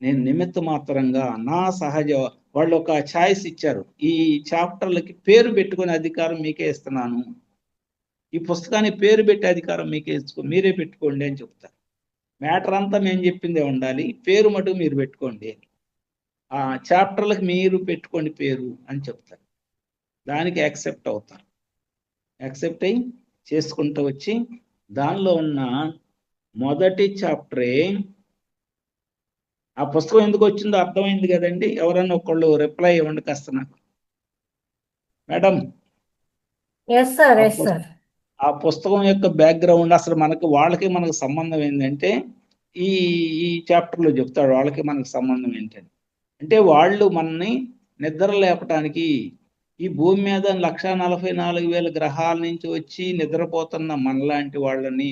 నేను నిమిత్త మాత్రంగా నా సహజ. వాళ్ళు ఒక ఛాయిస్ ఇచ్చారు, ఈ చాప్టర్లకి పేరు పెట్టుకునే అధికారం మీకే ఇస్తున్నాను, ఈ పుస్తకానికి పేరు పెట్టే అధికారం మీరే పెట్టుకోండి అని చెప్తారు. మ్యాటర్ అంతా మేము చెప్పిందే ఉండాలి, పేరు మటుకు మీరు పెట్టుకోండి, ఆ చాప్టర్లకు మీరు పెట్టుకోండి పేరు అని చెప్తారు. దానికి యాక్సెప్ట్ అవుతారు. యాక్సెప్ట్ అయ్యి చేసుకుంటూ వచ్చి దానిలో ఉన్న మొదటి చాప్టరే, ఆ పుస్తకం ఎందుకు వచ్చిందో అర్థమైంది కదండి. ఎవరన్నా ఒకళ్ళు రిప్లై ఇవ్వండి కాస్త నాకు. మేడం, ఎస్ సార్, ఆ ఎస్ పుస్- సార్. ఆ పుస్తకం యొక్క బ్యాక్గ్రౌండ్ అసలు మనకు సంబంధం ఏంటంటే ఈ ఈ చాప్టర్ లో చెప్తాడు వాళ్ళకి మనకు సంబంధం ఏంటని. అంటే వాళ్ళు మనని నిద్ర లేపటానికి ఈ భూమి మీద 1,44,000 గ్రహాల నుంచి వచ్చి నిద్రపోతున్న మనలాంటి వాళ్ళని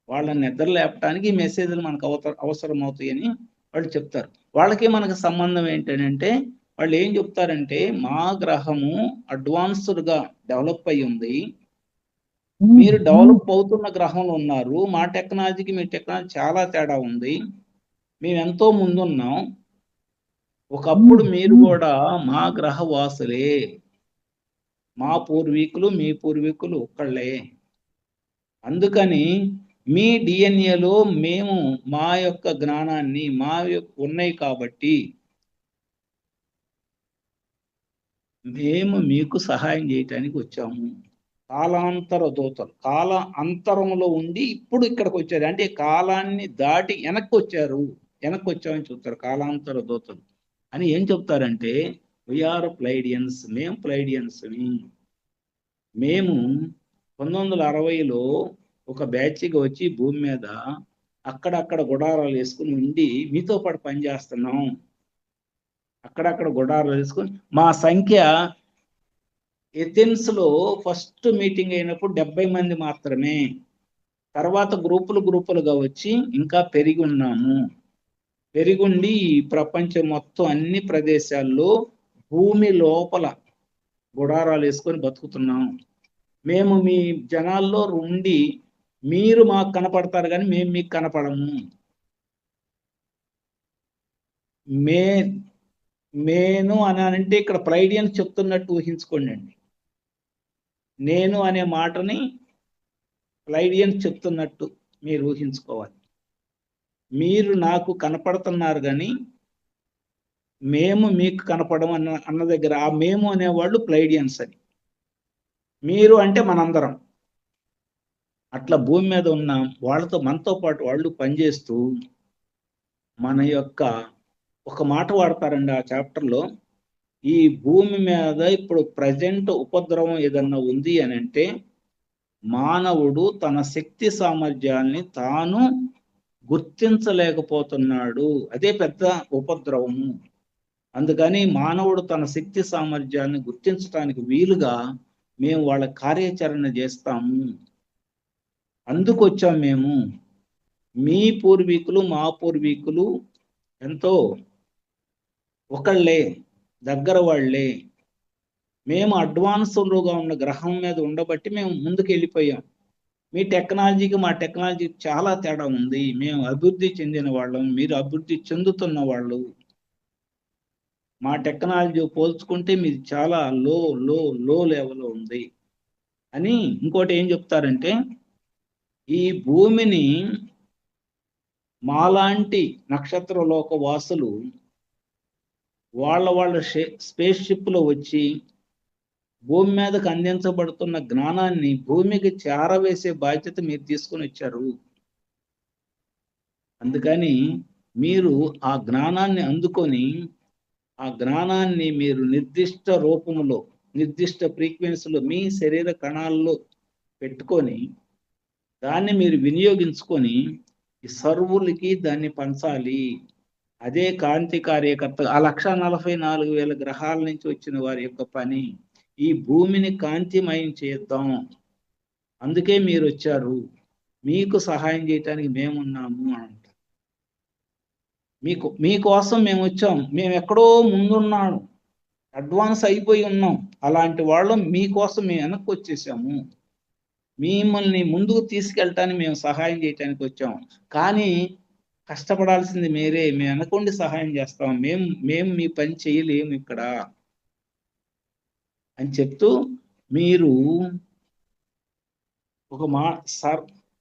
వాళ్ళని నిద్ర లేపటానికి ఈ మెసేజ్లు మనకు అవసరం అవుతాయని వాళ్ళు చెప్తారు. వాళ్ళకి మనకు సంబంధం ఏంటంటే వాళ్ళు ఏం చెప్తారంటే మా గ్రహము అడ్వాన్స్డ్ గా డెవలప్ అయి ఉంది, మీరు డెవలప్ అవుతున్న గ్రహంలో ఉన్నారు, మా టెక్నాలజీకి మీ టెక్నాలజీ చాలా తేడా ఉంది, మేము ఎంతో ముందున్నాం, ఒకప్పుడు మీరు కూడా మా గ్రహ వాసులే, మా పూర్వీకులు మీ పూర్వీకులు ఒక్కళ్ళే, అందుకని మీ డిఎన్ఏలో మేము మా యొక్క జ్ఞానాన్ని ఉన్నాయి కాబట్టి మేము మీకు సహాయం చేయటానికి వచ్చాము. కాలాంతర దూతలు కాల అంతరంలో ఉండి ఇప్పుడు ఇక్కడికి వచ్చారు, అంటే కాలాన్ని దాటి వెనక్కి వచ్చామని చెప్తారు కాలాంతర దూతలు. అని ఏం చెప్తారంటే వీఆర్ ప్లైడియన్స్, మేము ప్లైడియన్స్. మేము 1960లో ఒక బ్యాచ్గా వచ్చి భూమి మీద అక్కడక్కడ గుడారాలు వేసుకుని ఉండి మీతో పాటు పనిచేస్తున్నాం. అక్కడక్కడ గుడారాలు వేసుకుని మా సంఖ్య ఎథెన్స్ లో ఫస్ట్ మీటింగ్ అయినప్పుడు 70 మంది మాత్రమే, తర్వాత గ్రూపులుగా వచ్చి ఇంకా పెరిగుండి ఈ ప్రపంచం మొత్తం అన్ని ప్రదేశాల్లో భూమి లోపల గుడారాలు వేసుకొని బతుకుతున్నాం. మేము మీ జనాల్లో ఉండి మీరు మాకు కనపడతారు కానీ మేము మీకు కనపడము. నేను అని అంటే ఇక్కడ ప్లైడియన్ చెప్తున్నట్టు ఊహించుకోండి అండి. నేను అనే మాటని ప్లైడియన్ చెప్తున్నట్టు మీరు ఊహించుకోవాలి. మీరు నాకు కనపడుతున్నారు కానీ మేము మీకు కనపడం అన్న దగ్గర ఆ మేము అనేవాళ్ళు ప్లైడియన్స్ అని, మీరు అంటే మనందరం. అట్లా భూమి మీద ఉన్న వాళ్ళతో మనతో పాటు వాళ్ళు పనిచేస్తూ మన యొక్క ఒక మాట వాడతారండి ఆ చాప్టర్లో, ఈ భూమి మీద ఇప్పుడు ప్రజెంట్ ఉపద్రవం ఏదన్నా ఉంది అని అంటే మానవుడు తన శక్తి సామర్థ్యాన్ని తాను గుర్తించలేకపోతున్నాడు, అదే పెద్ద ఉపద్రవము. అందుకని మానవుడు తన శక్తి సామర్థ్యాన్ని గుర్తించడానికి వీలుగా మేము వాళ్ళ కార్యాచరణ చేస్తాము. అందుకు వచ్చాం మేము. మీ పూర్వీకులు మా పూర్వీకులు ఎంతో ఒకళ్ళే, దగ్గర వాళ్ళే. మేము అడ్వాన్స్డ్గా ఉన్న గ్రహం మీద ఉండబట్టి మేము ముందుకు వెళ్ళిపోయాం. మీ టెక్నాలజీకి మా టెక్నాలజీకి చాలా తేడా ఉంది. మేము అభివృద్ధి చెందిన వాళ్ళం, మీరు అభివృద్ధి చెందుతున్న వాళ్ళు. మా టెక్నాలజీ పోల్చుకుంటే మీది చాలా లో లెవెల్లో ఉంది అని. ఇంకోటి ఏం చెప్తారంటే ఈ భూమిని మాలాంటి నక్షత్ర లోక వాసులు వాళ్ళ స్పేస్ షిప్లో వచ్చి భూమి మీదకు అందించబడుతున్న జ్ఞానాన్ని భూమికి చేరవేసే బాధ్యత మీరు తీసుకొని వచ్చారు. అందుకని మీరు ఆ జ్ఞానాన్ని అందుకొని ఆ జ్ఞానాన్ని మీరు నిర్దిష్ట రూపంలో నిర్దిష్ట ఫ్రీక్వెన్సీలో మీ శరీర కణాల్లో పెట్టుకొని దాన్ని మీరు వినియోగించుకొని ఈ సర్వులకి దాన్ని పంచాలి. అదే కాంతి కార్యకర్త. ఆ 1,44,000 గ్రహాల నుంచి వచ్చిన వారి యొక్క పని ఈ భూమిని కాంతిమయం చేద్దాం. అందుకే మీరు వచ్చారు, మీకు సహాయం చేయటానికి మేమున్నాము అంట. మీకోసం మేము వచ్చాం, మేము ఎక్కడో ముందున్నాము, అడ్వాన్స్ అయిపోయి ఉన్నాం. అలాంటి వాళ్ళం మీకోసం మేము వెనక్కి వచ్చేసాము. మిమ్మల్ని ముందుకు తీసుకెళ్ళటానికి మేము సహాయం చేయటానికి వచ్చాం. కానీ కష్టపడాల్సింది మీరే, మేము వెనకుండి సహాయం చేస్తాం, మేము మీ పని చేయలేము ఇక్కడ అని చెప్తూ మీరు ఒక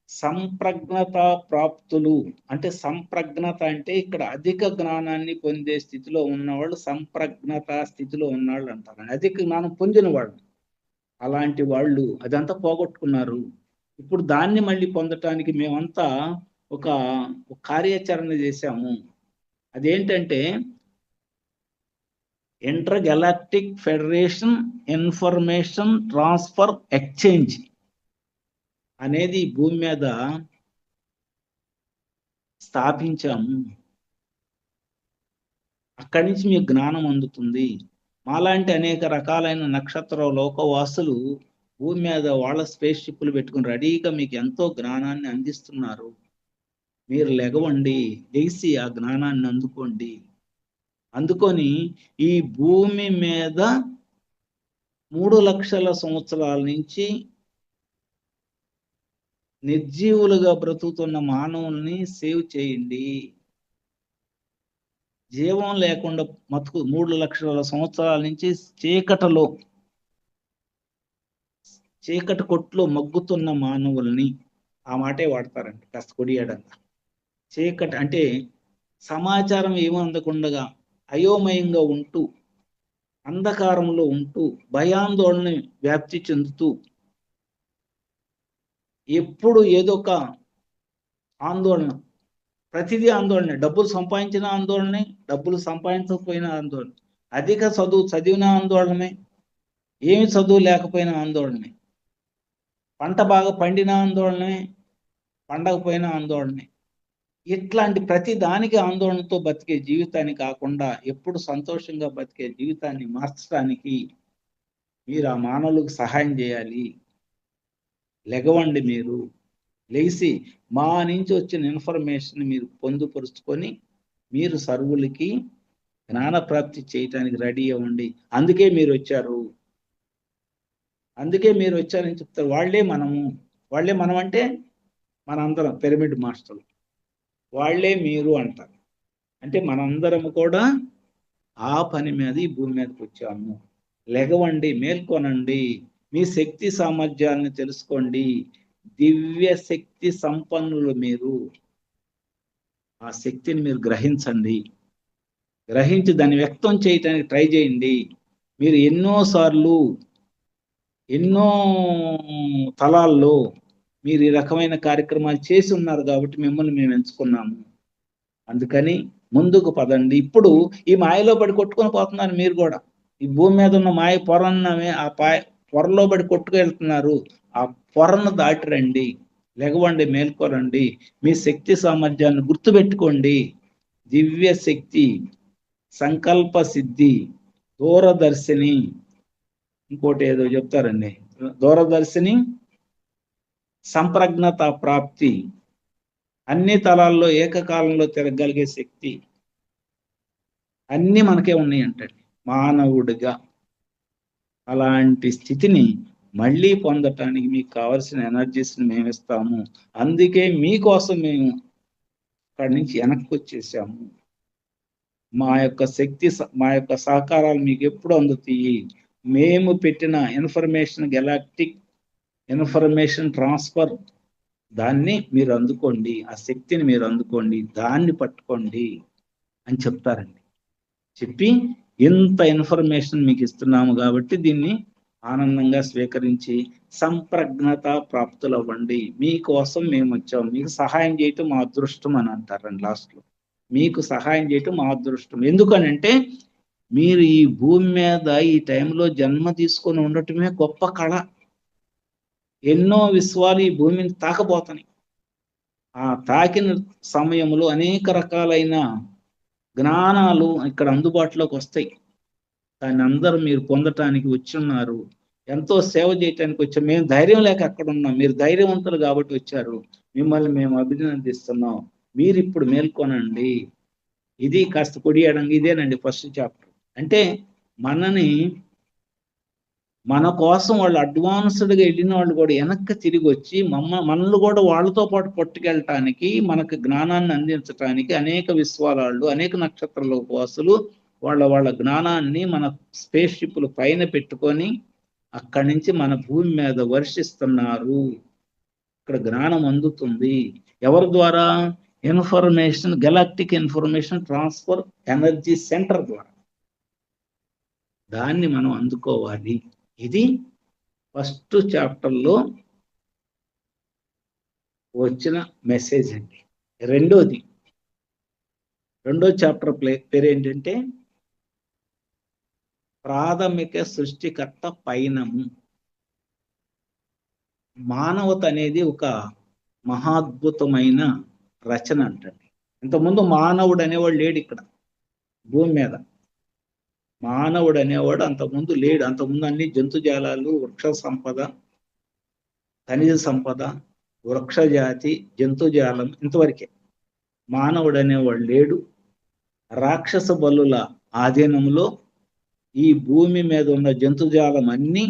సంప్రజ్ఞత ప్రాప్తులు అంటే, సంప్రజ్ఞత అంటే ఇక్కడ అధిక జ్ఞానాన్ని పొందే స్థితిలో ఉన్నవాళ్ళు సంప్రజ్ఞత స్థితిలో ఉన్నవాళ్ళు అంటారు. అధిక జ్ఞానం పొందిన వాళ్ళు, అలాంటి వాళ్ళు అదంతా పోగొట్టుకున్నారు. ఇప్పుడు దాన్ని మళ్ళీ పొందటానికి మేమంతా ఒక కార్యాచరణ చేశాము. అదేంటంటే inter galactic federation information transfer exchange అనేది ఈ భూమి మీద స్థాపించాము. అక్కడి నుంచి మీకు జ్ఞానం అందుతుంది. మాలాంటి అనేక రకాలైన నక్షత్ర లోకవాసులు భూమి మీద వాళ్ళ స్పేస్ షిప్లు పెట్టుకుని రెడీగా మీకు ఎంతో జ్ఞానాన్ని అందిస్తున్నారు. మీరు లెగవండి, లేచి ఆ జ్ఞానాన్ని అందుకోండి. అందుకొని ఈ భూమి మీద 3 లక్షల సంవత్సరాల నుంచి నిర్జీవులుగా బ్రతుకుతున్న మానవుల్ని సేవ్ చేయండి. జీవం లేకుండా 3 లక్షల సంవత్సరాల నుంచి చీకటి కొట్లో మగ్గుతున్న మానవుల్ని, ఆ మాటే వాడతారండి కాస్త కొడియాడంగా. చీకటి అంటే సమాచారం ఏమీ అందకుండగా అయోమయంగా ఉంటూ, అంధకారంలో ఉంటూ, భయాందోళన వ్యాప్తి చెందుతూ, ఎప్పుడు ఏదో ఒక ఆందోళన, ప్రతిదీ ఆందోళన. డబ్బులు సంపాదించిన ఆందోళనే, డబ్బులు సంపాదించకపోయినా ఆందోళన, అధిక చదువు చదివిన ఆందోళనే, ఏమి చదువు లేకపోయినా ఆందోళనే, పంట బాగా పండిన ఆందోళనే, పండకపోయిన ఆందోళనే. ఇట్లాంటి ప్రతి దానికి ఆందోళనతో బతికే జీవితాన్ని కాకుండా ఎప్పుడు సంతోషంగా బతికే జీవితాన్ని మార్చడానికి మీరు ఆ మానవులకు సహాయం చేయాలి. లెగవండి, మీరు లేచి మా నుంచి వచ్చిన ఇన్ఫర్మేషన్ మీరు పొందుపరుచుకొని మీరు సర్వులకి జ్ఞానప్రాప్తి చేయటానికి రెడీ అవ్వండి. అందుకే మీరు వచ్చారు అని చెప్తారు. వాళ్ళే మనం అంటే మనందరం పిరమిడ్ మాస్టర్లు, వాళ్ళే మీరు అంటారు. అంటే మనందరం కూడా ఆ పని మీద ఈ భూమి మీదకి వచ్చాము. లెగవండి, మేల్కొనండి, మీ శక్తి సామర్థ్యాలను తెలుసుకోండి. దివ్య శక్తి సంపన్నులు మీరు. ఆ శక్తిని మీరు గ్రహించండి, గ్రహించి దాన్ని వ్యక్తం చేయటానికి ట్రై చేయండి. మీరు ఎన్నోసార్లు ఎన్నో తలాల్లో మీరు ఈ రకమైన కార్యక్రమాలు చేసి ఉన్నారు కాబట్టి మిమ్మల్ని మేము ఎంచుకున్నాము. అందుకని ముందుకు పదండి. ఇప్పుడు ఈ మాయలో పడి కొట్టుకొని పోతున్నారు మీరు కూడా. ఈ భూమి మీద ఉన్న మాయ పొరన్నమే, ఆ పొరలో పడి కొట్టుకెళ్తున్నారు. ఆ పొరను దాటి రండి, లెగవండి, మేల్కోరండి. మీ శక్తి సామర్థ్యాన్ని గుర్తుపెట్టుకోండి. దివ్య శక్తి, సంకల్ప సిద్ధి, దూరదర్శిని, ఇంకోటి ఏదో చెప్తారండి, దూరదర్శిని, సంప్రజ్ఞత ప్రాప్తి, అన్ని తలాల్లో ఏకకాలంలో తిరగలిగే శక్తి, అన్నీ మనకే ఉన్నాయి అంటండి మానవుడిగా. అలాంటి స్థితిని మళ్ళీ పొందటానికి మీకు కావలసిన ఎనర్జీస్ని మేము ఇస్తాము. అందుకే మీకోసం మేము అక్కడి నుంచి వెనక్కి వచ్చేసాము. మా యొక్క శక్తి, మా యొక్క సహకారాలు మీకు ఎప్పుడు అందుతాయి. మేము పెట్టిన ఇన్ఫర్మేషన్ గెలాక్టిక్ ఇన్ఫర్మేషన్ ట్రాన్స్ఫర్, దాన్ని మీరు అందుకోండి, ఆ శక్తిని మీరు అందుకోండి, దాన్ని పట్టుకోండి అని చెప్తారండి. చెప్పి ఇంత ఇన్ఫర్మేషన్ మీకు ఇస్తున్నాము కాబట్టి దీన్ని ఆనందంగా స్వీకరించి సంప్రజ్ఞత ప్రాప్తులు అవ్వండి. మీకోసం మేము వచ్చాము, మీకు సహాయం చేయటం మా అదృష్టం అని అంటారండి లాస్ట్లో. మీకు సహాయం చేయటం మా అదృష్టం. ఎందుకనంటే మీరు ఈ భూమి మీద ఈ టైంలో జన్మ తీసుకొని ఉండటమే గొప్ప కళ. ఎన్నో విశ్వాలు ఈ భూమిని తాకబోతున్నాయి. ఆ తాకిన సమయంలో అనేక రకాలైన జ్ఞానాలు ఇక్కడ అందుబాటులోకి వస్తాయి. దాన్ని అందరూ మీరు పొందటానికి వచ్చి ఉన్నారు. ఎంతో సేవ చేయటానికి వచ్చారు. మేము ధైర్యం లేక అక్కడ ఉన్నాం, మీరు ధైర్యవంతులు కాబట్టి వచ్చారు. మిమ్మల్ని మేము అభినందిస్తున్నాం. మీరు ఇప్పుడు మేల్కొనండి. ఇది కాస్త కొడియాడంగా ఇదేనండి ఫస్ట్ చాప్టర్. అంటే మన కోసం వాళ్ళు అడ్వాన్స్డ్గా వెళ్ళిన వాళ్ళు కూడా వెనక్కి తిరిగి వచ్చి మనల్ని కూడా వాళ్ళతో పాటు పట్టుకెళ్ళటానికి, మనకు జ్ఞానాన్ని అందించటానికి అనేక విశ్వాలు, అనేక నక్షత్రాల వాసులు వాళ్ళ జ్ఞానాన్ని మన స్పేస్ షిప్లు పైన పెట్టుకొని అక్కడి నుంచి మన భూమి మీద వర్షిస్తున్నారు. ఇక్కడ జ్ఞానం అందుతుంది. ఎవరి ద్వారా? Information galactic information transfer energy centre ద్వారా. దాన్ని మనం అందుకోవాలి. ఇది ఫస్ట్ చాప్టర్లో వచ్చిన మెసేజ్ అండి. రెండో చాప్టర్ పేరు ఏంటంటే ప్రాథమిక సృష్టికర్త పైనము. మానవత అనేది ఒక మహాద్భుతమైన రచన అంటండి. ఇంతకుముందు మానవుడు అనేవాడు లేడు ఇక్కడ భూమి మీద. మానవుడు అనేవాడు అంతకుముందు లేడు. అంతకుముందు అన్ని జంతుజాలాలు, వృక్ష సంపద, ఖనిజ సంపద, వృక్షజాతి, జంతుజాలం ఇంతవరకే. మానవుడు అనేవాడు లేడు. రాక్షస బలుల ఆధీనంలో ఈ భూమి మీద ఉన్న జంతుజాలం అన్నీ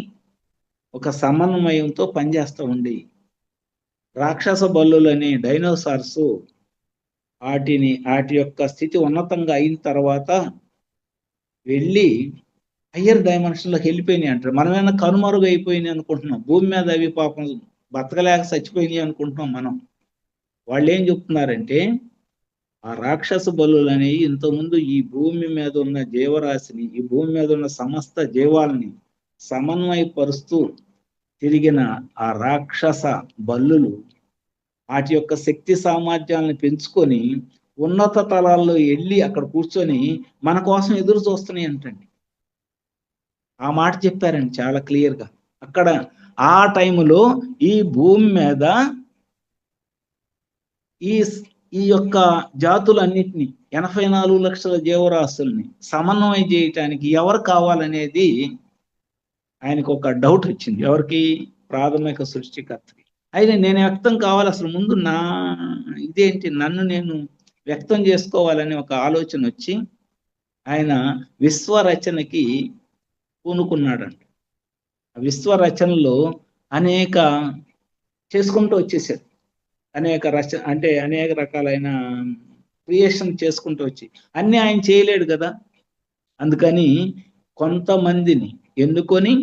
ఒక సమన్వయంతో పనిచేస్తూ ఉండేవి. రాక్షస బల్లులని డైనోసార్స్ వాటి యొక్క స్థితి ఉన్నతంగా అయిన తర్వాత వెళ్ళి హయ్యర్ డైమెన్షన్లోకి వెళ్ళిపోయినాయి అంటారు. మనమేమైనా కనుమరుగు అయిపోయినాయి అనుకుంటున్నాం. భూమి మీద అవి పాపం బతకలేక చచ్చిపోయినాయి అనుకుంటున్నాం మనం. వాళ్ళు ఏం చెప్తున్నారంటే ఆ రాక్షస బలులు అనేవి ఇంతకుముందు ఈ భూమి మీద ఉన్న జీవరాశిని, ఈ భూమి మీద ఉన్న సమస్త జీవాలని సమన్వయపరుస్తూ తిరిగిన ఆ రాక్షస బల్లులు వాటి యొక్క శక్తి సామర్థ్యాలను పెంచుకొని ఉన్నత తలాల్లో వెళ్ళి అక్కడ కూర్చొని మన కోసం ఎదురు చూస్తున్నాయి అంటండి. ఆ మాట చెప్పారండి చాలా క్లియర్గా. అక్కడ ఆ టైంలో ఈ భూమి మీద ఈ యొక్క జాతులన్నిటినీ 84 లక్షల జీవరాశుల్ని సమన్వయం చేయటానికి ఎవరు కావాలనేది ఆయనకు ఒక డౌట్ వచ్చింది. ఎవరికి? ప్రాథమిక సృష్టికర్తకి. అయితే నేను వ్యక్తం కావాలి, అసలు ముందు ఇదేంటి, నన్ను నేను వ్యక్తం చేసుకోవాలని ఒక ఆలోచన వచ్చి ఆయన విశ్వరచనకి పూనుకున్నాడంట. విశ్వరచనలో అనేక చేసుకుంటూ వచ్చేసాడు. అనేక రకాలైన క్రియేషన్ చేసుకుంటూ వచ్చి అన్నీ ఆయన చేయలేడు కదా. అందుకని కొంతమందిని ఎన్నుకొని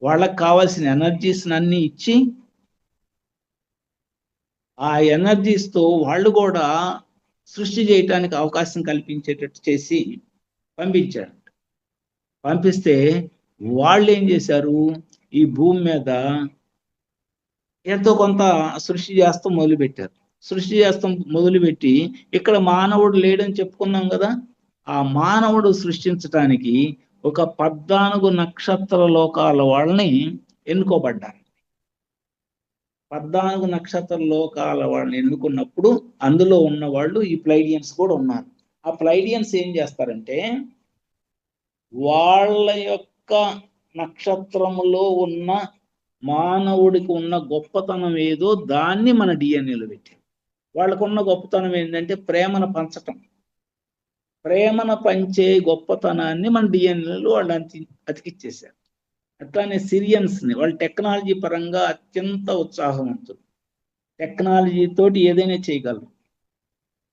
వాళ్ళకి కావాల్సిన ఎనర్జీస్ అన్ని ఇచ్చి ఆ ఎనర్జీస్తో వాళ్ళు కూడా సృష్టి చేయటానికి అవకాశం కల్పించేటట్టు చేసి పంపించాడు. పంపిస్తే వాళ్ళు ఏం చేశారు, ఈ భూమి మీద ఎంతో కొంత సృష్టి చేస్తాం మొదలుపెట్టి ఇక్కడ మానవుడు లేడని చెప్పుకున్నాం కదా. ఆ మానవుడు సృష్టించటానికి ఒక 14 నక్షత్ర లోకాల వాళ్ళని ఎన్నుకోబడ్డారు. 14 నక్షత్ర లోకాల వాళ్ళని ఎన్నుకున్నప్పుడు అందులో ఉన్న వాళ్ళు ఈ ప్లైడియన్స్ కూడా ఉన్నారు. ఆ ప్లైడియన్స్ ఏం చేస్తారంటే వాళ్ళ యొక్క నక్షత్రములో ఉన్న మానవుడికి ఉన్న గొప్పతనం ఏదో దాన్ని మన డిఎన్ఏలో పెట్టారు. వాళ్ళకున్న గొప్పతనం ఏంటంటే ప్రేమను పంచటం. ప్రేమను పంచే గొప్పతనాన్ని మన డిఎన్ఏలో వాళ్ళు అతికిచ్చేశారు. అట్లానే సిరియన్స్ని వాళ్ళు టెక్నాలజీ పరంగా అత్యంత ఉత్సాహవంతులు. టెక్నాలజీ తోటి ఏదైనా చేయగలరు.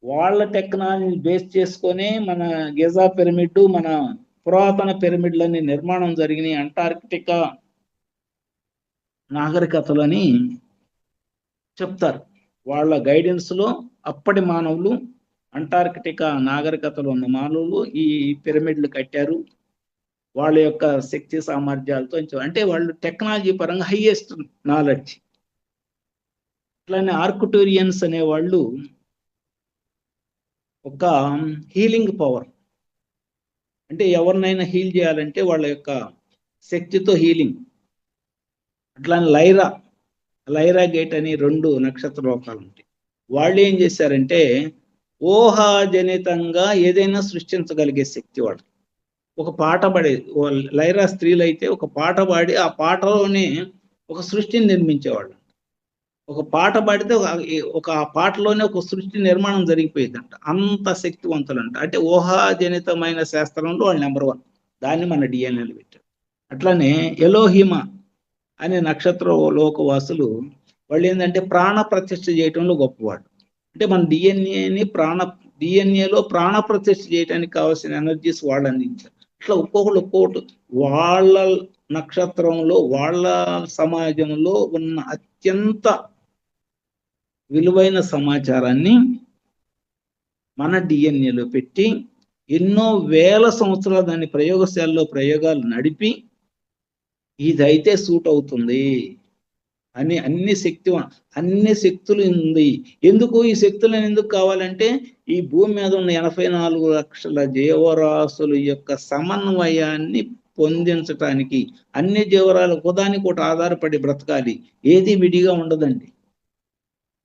వాళ్ళ టెక్నాలజీ బేస్ చేసుకొని మన గిజా పిరమిడ్, మన పురాతన పిరమిడ్లన్నీ నిర్మాణం జరిగినాయి. అంటార్కిటికా నాగరికతలని చెప్తారు. వాళ్ళ గైడెన్స్లో అప్పటి మానవులు, అంటార్కిటికా నాగరికతలో ఉన్న మానవులు ఈ పిరమిడ్లు కట్టారు. వాళ్ళ యొక్క శక్తి సామర్థ్యాలతో అంటే వాళ్ళు టెక్నాలజీ పరంగా హైయెస్ట్ నాలెడ్జ్. అట్లానే ఆర్కిటూరియన్స్ అనేవాళ్ళు ఒక హీలింగ్ పవర్, అంటే ఎవరినైనా హీల్ చేయాలంటే వాళ్ళ యొక్క శక్తితో హీలింగ్. అట్లానే లైరా గేట్ అని 2 నక్షత్ర లోకాలు ఉంటాయి. వాళ్ళు ఏం చేశారంటే ఊహాజనితంగా ఏదైనా సృష్టించగలిగే శక్తి వాళ్ళు. ఒక పాట పాడే లైరా స్త్రీలు అయితే ఒక పాట పాడి ఆ పాటలోనే ఒక సృష్టిని నిర్మించేవాళ్ళు. ఒక పాట పాడితే ఒక పాటలోనే ఒక సృష్టి నిర్మాణం జరిగిపోయిందంట. అంత శక్తివంతులంట. అంటే ఊహాజనితమైన శాస్త్రంలో వాళ్ళు నెంబర్ 1. దాన్ని మన డిఎన్ఏలు పెట్టారు. అట్లానే ఎలోహిమా అనే నక్షత్ర లోకవాసులు వాళ్ళు ఏంటంటే ప్రాణ ప్రతిష్ఠ చేయటంలో గొప్పవాడు. అంటే మన డిఎన్ఏలో ప్రాణ ప్రతిష్ఠ చేయడానికి కావాల్సిన ఎనర్జీస్ వాళ్ళు అందించారు. ఇట్లా ఒక్కొక్కటి వాళ్ళ నక్షత్రంలో, వాళ్ళ సమాజంలో ఉన్న అత్యంత విలువైన సమాచారాన్ని మన డిఎన్ఏలో పెట్టి ఎన్నో వేల సంవత్సరాలు దాన్ని ప్రయోగశాలలో ప్రయోగాలు నడిపి ఇదైతే సూట్ అవుతుంది, అన్ని అన్ని శక్తులు ఉంది. ఎందుకు ఈ శక్తులను ఎందుకు కావాలంటే ఈ భూమి మీద ఉన్న 84 లక్షల జీవరాశుల యొక్క సమన్వయాన్ని పొందించటానికి. అన్ని జీవరాలు ఒకదానికి ఒకటి ఆధారపడి బ్రతకాలి. ఏది విడిగా ఉండదండి,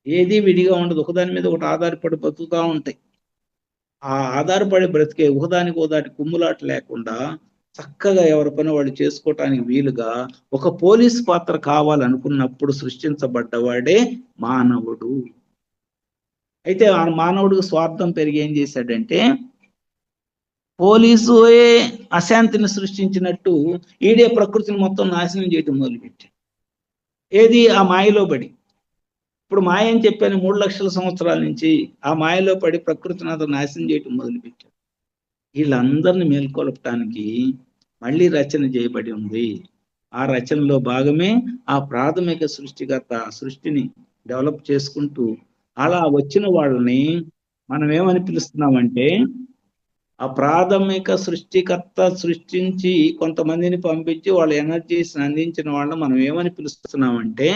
ఏది విడిగా ఉండదు, ఒకదాని మీద ఒకటి ఆధారపడి బ్రతుకుతూ ఉంటాయి. ఆ ఆధారపడి బ్రతికే ఒకదానికి ఒకదాటి కుమ్ములాట లేకుండా చక్కగా ఎవరి పని వాళ్ళు చేసుకోవటానికి వీలుగా ఒక పోలీస్ పాత్ర కావాలనుకున్నప్పుడు సృష్టించబడ్డవాడే మానవుడు. అయితే ఆ మానవుడికి స్వార్థం పెరిగి ఏం చేశాడంటే, పోలీసుయే అశాంతిని సృష్టించినట్టు ఈడే ప్రకృతిని మొత్తం నాశనం చేయడం మొదలుపెట్టాడు. ఏది? ఆ మాయలో పడి. ఇప్పుడు మాయ అని చెప్పాను 3 లక్షల సంవత్సరాల నుంచి ఆ మాయలో పడి ప్రకృతిని అతను నాశనం చేయడం మొదలుపెట్టాడు. వీళ్ళందరినీ మేల్కొల్పటానికి మళ్ళీ రచన చేయబడి ఉంది. ఆ రచనలో భాగమే ఆ ప్రాథమిక సృష్టికర్త సృష్టిని డెవలప్ చేసుకుంటూ అలా వచ్చిన వాళ్ళని మనం ఏమని పిలుస్తున్నామంటే, ఆ ప్రాథమిక సృష్టికర్త సృష్టించి కొంతమందిని పంపించి వాళ్ళ ఎనర్జీస్ని అందించిన వాళ్ళని మనం ఏమని పిలుస్తున్నామంటే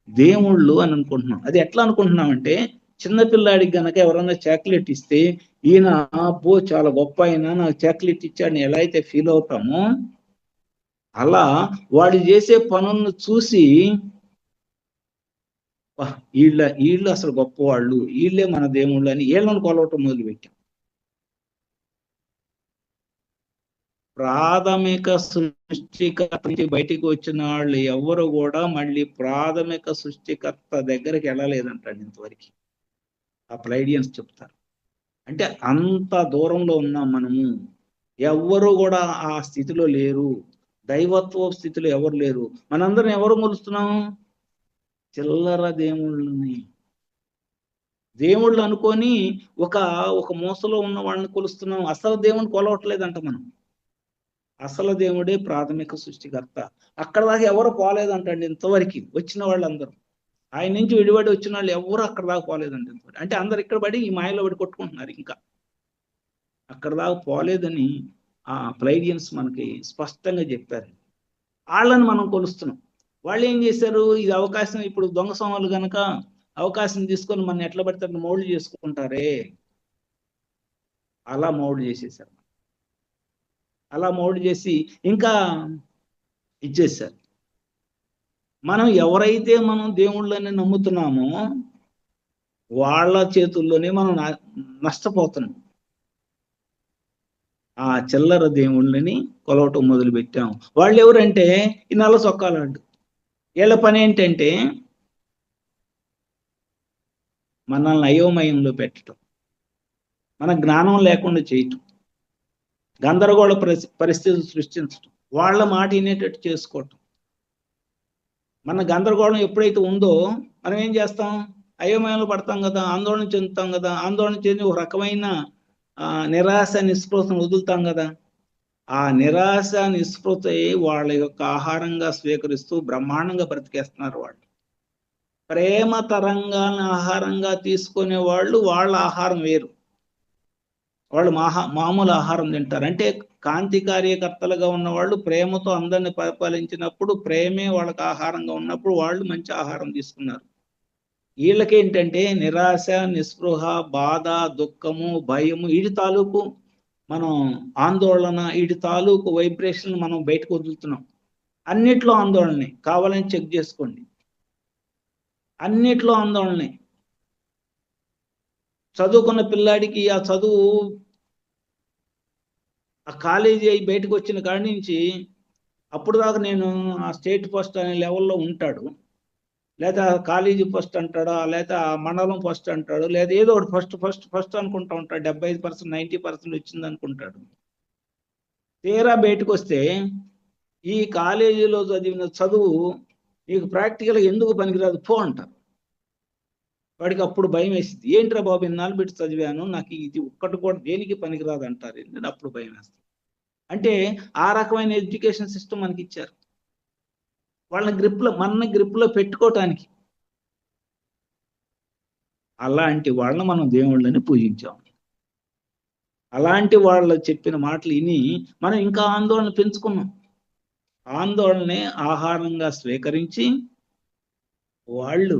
దేవుళ్ళు అని అనుకుంటున్నాం. అది ఎట్లా అనుకుంటున్నామంటే, చిన్నపిల్లాడికి గనక ఎవరన్నా చాక్లెట్ ఇస్తే ఈయన అబ్బో చాలా గొప్ప ఆయన నాకు చాక్లెట్ ఇచ్చాడని ఎలా అయితే ఫీల్ అవుతామో, అలా వాడు చేసే పనులను చూసి వీళ్ళు అసలు గొప్పవాళ్ళు, వీళ్ళే మన దేవుళ్ళు అని వీళ్ళని కొలవటం మొదలుపెట్టాం. ప్రాథమిక సృష్టికర్త నుంచి బయటికి వచ్చిన వాళ్ళు ఎవరు కూడా మళ్ళీ ప్రాథమిక సృష్టికర్త దగ్గరికి వెళ్ళలేదంటాడు ఇంతవరకు. ఆ ప్లైడియన్స్ చెప్తారు. అంటే అంత దూరంలో ఉన్నాం మనము. ఎవ్వరు కూడా ఆ స్థితిలో లేరు, దైవత్వ స్థితిలో ఎవరు లేరు. మనందరం ఎవరు కొలుస్తున్నాము? చిల్లర దేవుళ్ళు అనుకొని ఒక మూసలో ఉన్న వాళ్ళని కొలుస్తున్నాం. అసలు దేవుని కొలవట్లేదంట మనం. అసలు దేవుడే ప్రాథమిక సృష్టికర్త. అక్కడ దాకా ఎవరు పోలేదంటండి ఇంతవరకు వచ్చిన వాళ్ళందరూ. ఆయన నుంచి విడిపడి వచ్చిన వాళ్ళు ఎవరు అక్కడ దాకా పోలేదండి ఇంతవరకు. అంటే అందరు ఇక్కడ పడి ఈ మాయలో పడి కొట్టుకుంటున్నారు. ఇంకా అక్కడ దాకా పోలేదని ఆ ప్లైడియన్స్ మనకి స్పష్టంగా చెప్పారు. వాళ్ళని మనం కొలుస్తున్నాం. వాళ్ళు ఏం చేశారు? ఇది అవకాశం, ఇప్పుడు దొంగ సోమలు కనుక అవకాశం తీసుకొని మన ఎట్లా పడితే మౌల్డ్ చేసుకుంటారే, అలా మౌల్డ్ చేసేసారు. అలా మౌల్డ్ చేసి ఇంకా ఇచ్చేసారు. మనం ఎవరైతే మనం దేవుళ్ళని నమ్ముతున్నామో వాళ్ళ చేతుల్లోనే మనం నష్టపోతున్నాం. ఆ చిల్లర దేవుళ్ళని కొలవటం మొదలు పెట్టాం. వాళ్ళు ఎవరంటే ఈ నల్ల చొక్కాలాంటి. వీళ్ళ పని ఏంటంటే మనల్ని అయోమయంలో పెట్టడం, మన జ్ఞానం లేకుండా చేయటం, గందరగోళ పరిస్థితులు సృష్టించడం, వాళ్ళ మాట వినేటట్టు చేసుకోవటం. మన గందరగోళం ఎప్పుడైతే ఉందో మనం ఏం చేస్తాం? అయోమయంలో పడతాం కదా, ఆందోళన చెందుతాం కదా. ఆందోళన చెంది ఒక రకమైన నిరాశ నిస్పృహను వదులుతాం కదా. ఆ నిరాశ నిస్పృహ వాళ్ళ యొక్క ఆహారంగా స్వీకరిస్తూ బ్రహ్మాండంగా బ్రతికేస్తున్నారు. వాళ్ళు ప్రేమ తరంగాన్ని ఆహారంగా తీసుకునే వాళ్ళు, వాళ్ళ ఆహారం వేరు. వాళ్ళు మామూలు ఆహారం తింటారు. అంటే కాంతి కార్యకర్తలుగా ఉన్న వాళ్ళు ప్రేమతో అందరిని పరిపాలించినప్పుడు, ప్రేమే వాళ్ళకి ఆహారంగా ఉన్నప్పుడు వాళ్ళు మంచి ఆహారం తీసుకున్నారు. వీళ్ళకేంటంటే నిరాశ, నిస్పృహ, బాధ, దుఃఖము, భయము, వీటి తాలూకు మనం ఆందోళన, వీటి తాలూకు వైబ్రేషన్ మనం బయటకు వదులుతున్నాం. అన్నిట్లో ఆందోళనే, కావాలని చెక్ చేసుకోండి. అన్నిట్లో ఆందోళనే. చదువుకున్న పిల్లాడికి ఆ చదువు, ఆ కాలేజీ అయి బయటకు వచ్చిన కాడి నుంచి అప్పుడు దాకా నేను ఆ స్టేట్ ఫస్ట్ అనే లెవెల్లో ఉంటాడు, లేదా కాలేజీ ఫస్ట్ అంటాడు, లేదా మండలం ఫస్ట్ అంటాడు, లేదా ఏదో ఒకటి ఫస్ట్ ఫస్ట్ ఫస్ట్ అనుకుంటా ఉంటాడు. 75%, 90% వచ్చింది అనుకుంటాడు. తీరా బయటకు వస్తే ఈ కాలేజీలో చదివిన చదువు నీకు ప్రాక్టికల్గా ఎందుకు పనికిరాదు పో అంటారు. వాడికి అప్పుడు భయం వేసింది. ఏంట్రా బాబు, ఇన్నాళ్ళు పెట్టి చదివాను, నాకు ఇది ఒక్కటి కూడా దేనికి పనికిరాదు అంటారు. నేను అప్పుడు భయం వేస్తాను. అంటే ఆ రకమైన ఎడ్యుకేషన్ సిస్టమ్ మనకి ఇచ్చారు, మన గ్రిప్లో పెట్టుకోవటానికి. అలాంటి వాళ్ళని మనం దేవుళ్ళని పూజించాం. అలాంటి వాళ్ళు చెప్పిన మాటలు విని మనం ఇంకా ఆందోళన పెంచుకున్నాం. ఆందోళనే ఆహారంగా స్వీకరించి వాళ్ళు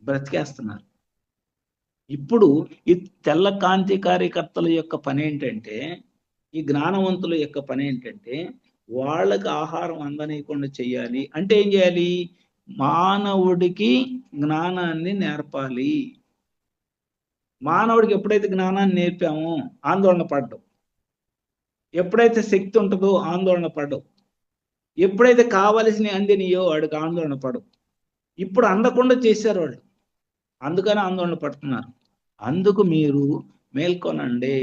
బ్రతికేస్తున్నారు. ఇప్పుడు ఈ తెల్ల కాంతి కార్యకర్తల యొక్క పని ఏంటంటే, ఈ జ్ఞానవంతుల యొక్క పని ఏంటంటే, వాళ్ళకి ఆహారం అందనీయకుండా చేయాలి. అంటే ఏం చేయాలి? మానవుడికి జ్ఞానాన్ని నేర్పాలి. మానవుడికి ఎప్పుడైతే జ్ఞానాన్ని నేర్పామో ఆందోళన పడ్డం, ఎప్పుడైతే శక్తి ఉంటుందో ఆందోళన పడ్డం, ఎప్పుడైతే కావలసిన అందినయో వాడికి ఆందోళన పడవు. ఇప్పుడు అందకుండా చేశారు వాళ్ళు, అందుకని ఆందోళన పడుతున్నారు. అందుకు మీరు మేల్కొనండి,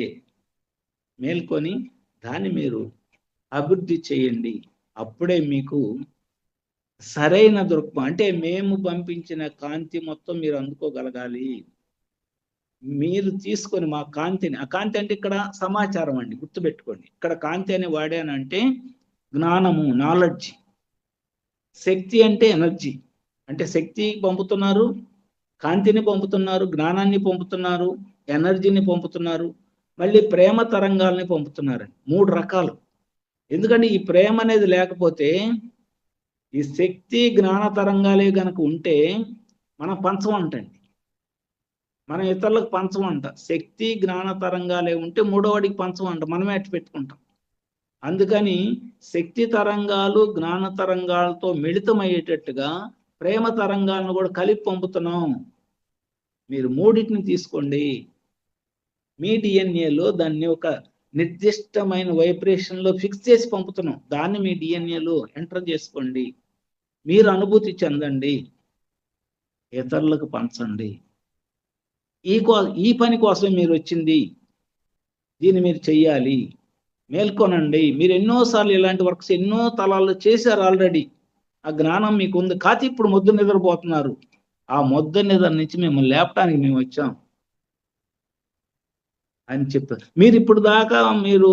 మేల్కొని దాన్ని మీరు అభివృద్ధి చేయండి. అప్పుడే మీకు సరైన దృక్పథం, అంటే మేము పంపించిన కాంతి మొత్తం మీరు అందుకోగలగాలి. మీరు తీసుకొని మా కాంతిని, ఆ కాంతి అంటే ఇక్కడ సమాచారం అండి, గుర్తుపెట్టుకోండి. ఇక్కడ కాంతి అని వాడానంటే జ్ఞానము, నాలెడ్జ్. శక్తి అంటే ఎనర్జీ, అంటే శక్తి పంపుతున్నారు, కాంతిని పంపుతున్నారు, జ్ఞానాన్ని పంపుతున్నారు, ఎనర్జీని పంపుతున్నారు, మళ్ళీ ప్రేమ తరంగాల్ని పంపుతున్నారు. 3 రకాలు. ఎందుకంటే ఈ ప్రేమ అనేది లేకపోతే, ఈ శక్తి జ్ఞాన తరంగాలే గనక ఉంటే మనం పంచమంటండి, మనం ఇతరులకు పంచమంట. శక్తి జ్ఞాన తరంగాలే ఉంటే మూడోవాడికి పంచమంట, మనమే అట్టు పెట్టుకుంటాం. అందుకని శక్తి తరంగాలు జ్ఞాన తరంగాలతో మిళితమయ్యేటట్టుగా ప్రేమ తరంగాలను కూడా కలిపి పంపుతున్నాం. మీరు మూడింటిని తీసుకోండి, మీ డిఎన్ఏలో దాన్ని ఒక నిర్దిష్టమైన వైబ్రేషన్లో ఫిక్స్ చేసి పంపుతున్నాం. దాన్ని మీ డిఎన్ఏలో ఎంటర్ చేసుకోండి, మీరు అనుభూతి చెందండి, ఇతరులకు పంచండి. ఈ పని కోసం మీరు వచ్చింది, దీన్ని మీరు చెయ్యాలి. మేల్కొనండి. మీరు ఎన్నోసార్లు ఇలాంటి వర్క్స్ ఎన్నో తలాల్లో చేశారు ఆల్రెడీ, ఆ జ్ఞానం మీకు ఉంది. కాకపోతే ఇప్పుడు మొద్దు నిద్రపోతున్నారు. ఆ మొద్దు నిద్ర నుంచి మిమ్మల్ని లేపడానికి మేము వచ్చాం అని చెప్పారు. మీరు ఇప్పుడు దాకా మీరు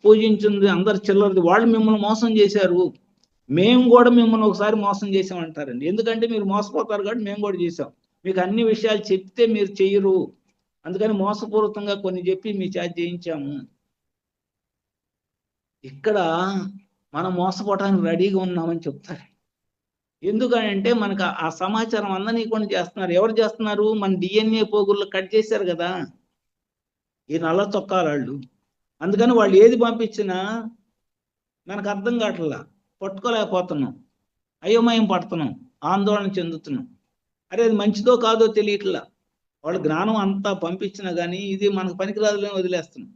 పూజించింది అందరు చిల్లరది, వాళ్ళు మిమ్మల్ని మోసం చేశారు, మేము కూడా మిమ్మల్ని ఒకసారి మోసం చేసామంటారండి. ఎందుకంటే మీరు మోసపోతారు కాబట్టి మేము కూడా చేసాం. మీకు అన్ని విషయాలు చెప్తే మీరు చెయ్యరు, అందుకని మోసపూరితంగా కొన్ని చెప్పి మీ చేత చేయించాము. ఇక్కడ మనం మోసపోవడానికి రెడీగా ఉన్నామని చెప్తారు. ఎందుకంటే మనకు ఆ సమాచారం అందనీయకుండా చేస్తున్నారు. ఎవరు చేస్తున్నారు? మన డిఎన్ఏ పోగుల్లో కట్ చేశారు కదా ఈ నల్ల చొక్కాలు. అందుకని వాళ్ళు ఏది పంపించినా మనకు అర్థం కావట్లా, పట్టుకోలేకపోతున్నాం, అయోమయం పడుతున్నాం, ఆందోళన చెందుతున్నాం. అరే అది మంచిదో కాదో తెలియట్లా. వాళ్ళు జ్ఞానం అంతా పంపించినా కానీ ఇది మనకు పనికిరాదులే వదిలేస్తున్నాం.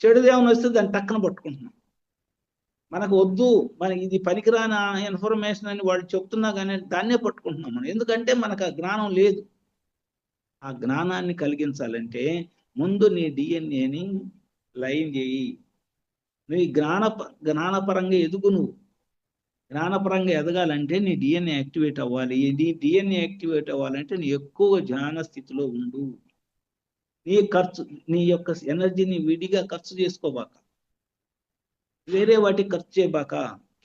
చెడుదేమని వస్తే దాన్ని టక్కన పట్టుకుంటున్నాం. మనకు వద్దు, మనకి ఇది పనికిరాని ఇన్ఫర్మేషన్ అని వాళ్ళు చెప్తున్నా కానీ దాన్నే పట్టుకుంటున్నాం మనం. ఎందుకంటే మనకు ఆ జ్ఞానం లేదు. ఆ జ్ఞానాన్ని కలిగించాలంటే ముందు నీ డిఎన్ఏని లైన్ చేయి. నువ్వు జ్ఞానపరంగా ఎదుగు. నువ్వు జ్ఞానపరంగా ఎదగాలంటే నీ డిఎన్ఏ యాక్టివేట్ అవ్వాలి. నీ డిఎన్ఏ యాక్టివేట్ అవ్వాలంటే నీ ఎక్కువ జ్ఞాన స్థితిలో ఉండు. నీ యొక్క ఎనర్జీని విడిగా ఖర్చు చేసుకోబాక, వేరే వాటికి ఖర్చు చేయబాక,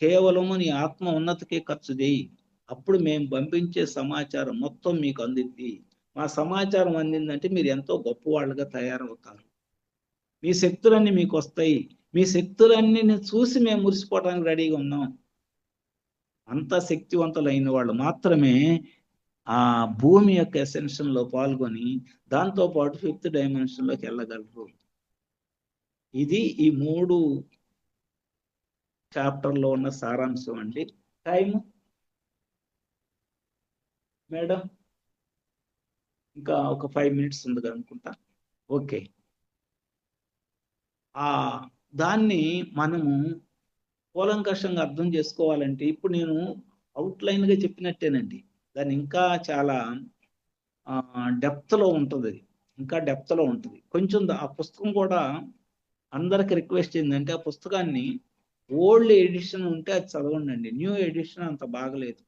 కేవలము నీ ఆత్మ ఉన్నతికే ఖర్చు చేయి. అప్పుడు మేము పంపించే సమాచారం మొత్తం మీకు అందిద్ది. మా సమాచారం అందిందంటే మీరు ఎంతో గొప్పవాళ్ళుగా తయారవుతారు. మీ శక్తులన్నీ మీకు వస్తాయి. మీ శక్తులన్నీ చూసి మేము మురిసిపోవడానికి రెడీగా ఉన్నాం. అంత శక్తివంతులైన వాళ్ళు మాత్రమే ఆ భూమి యొక్క ఎసెన్షన్ లో పాల్గొని దాంతో పాటు 5th డైమెన్షన్లోకి వెళ్ళగలరు. ఇది ఈ 3 చాప్టర్లో ఉన్న సారాంశం అండి. టైము మేడం ఇంకా ఒక 5 మినిట్స్ ఉంది అనుకుంటా. ఓకే, దాన్ని మనము కూలంకషంగా అర్థం చేసుకోవాలంటే ఇప్పుడు నేను అవుట్లైన్గా చెప్పినట్టేనండి. దాన్ని ఇంకా చాలా డెప్త్లో ఉంటుంది, ఇంకా డెప్త్లో ఉంటుంది. కొంచెం ఆ పుస్తకం కూడా అందరికి రిక్వెస్ట్ ఏంటంటే ఆ పుస్తకాన్ని ఓల్డ్ ఎడిషన్ ఉంటే అది చదవండి. న్యూ ఎడిషన్ అంత బాగలేదు.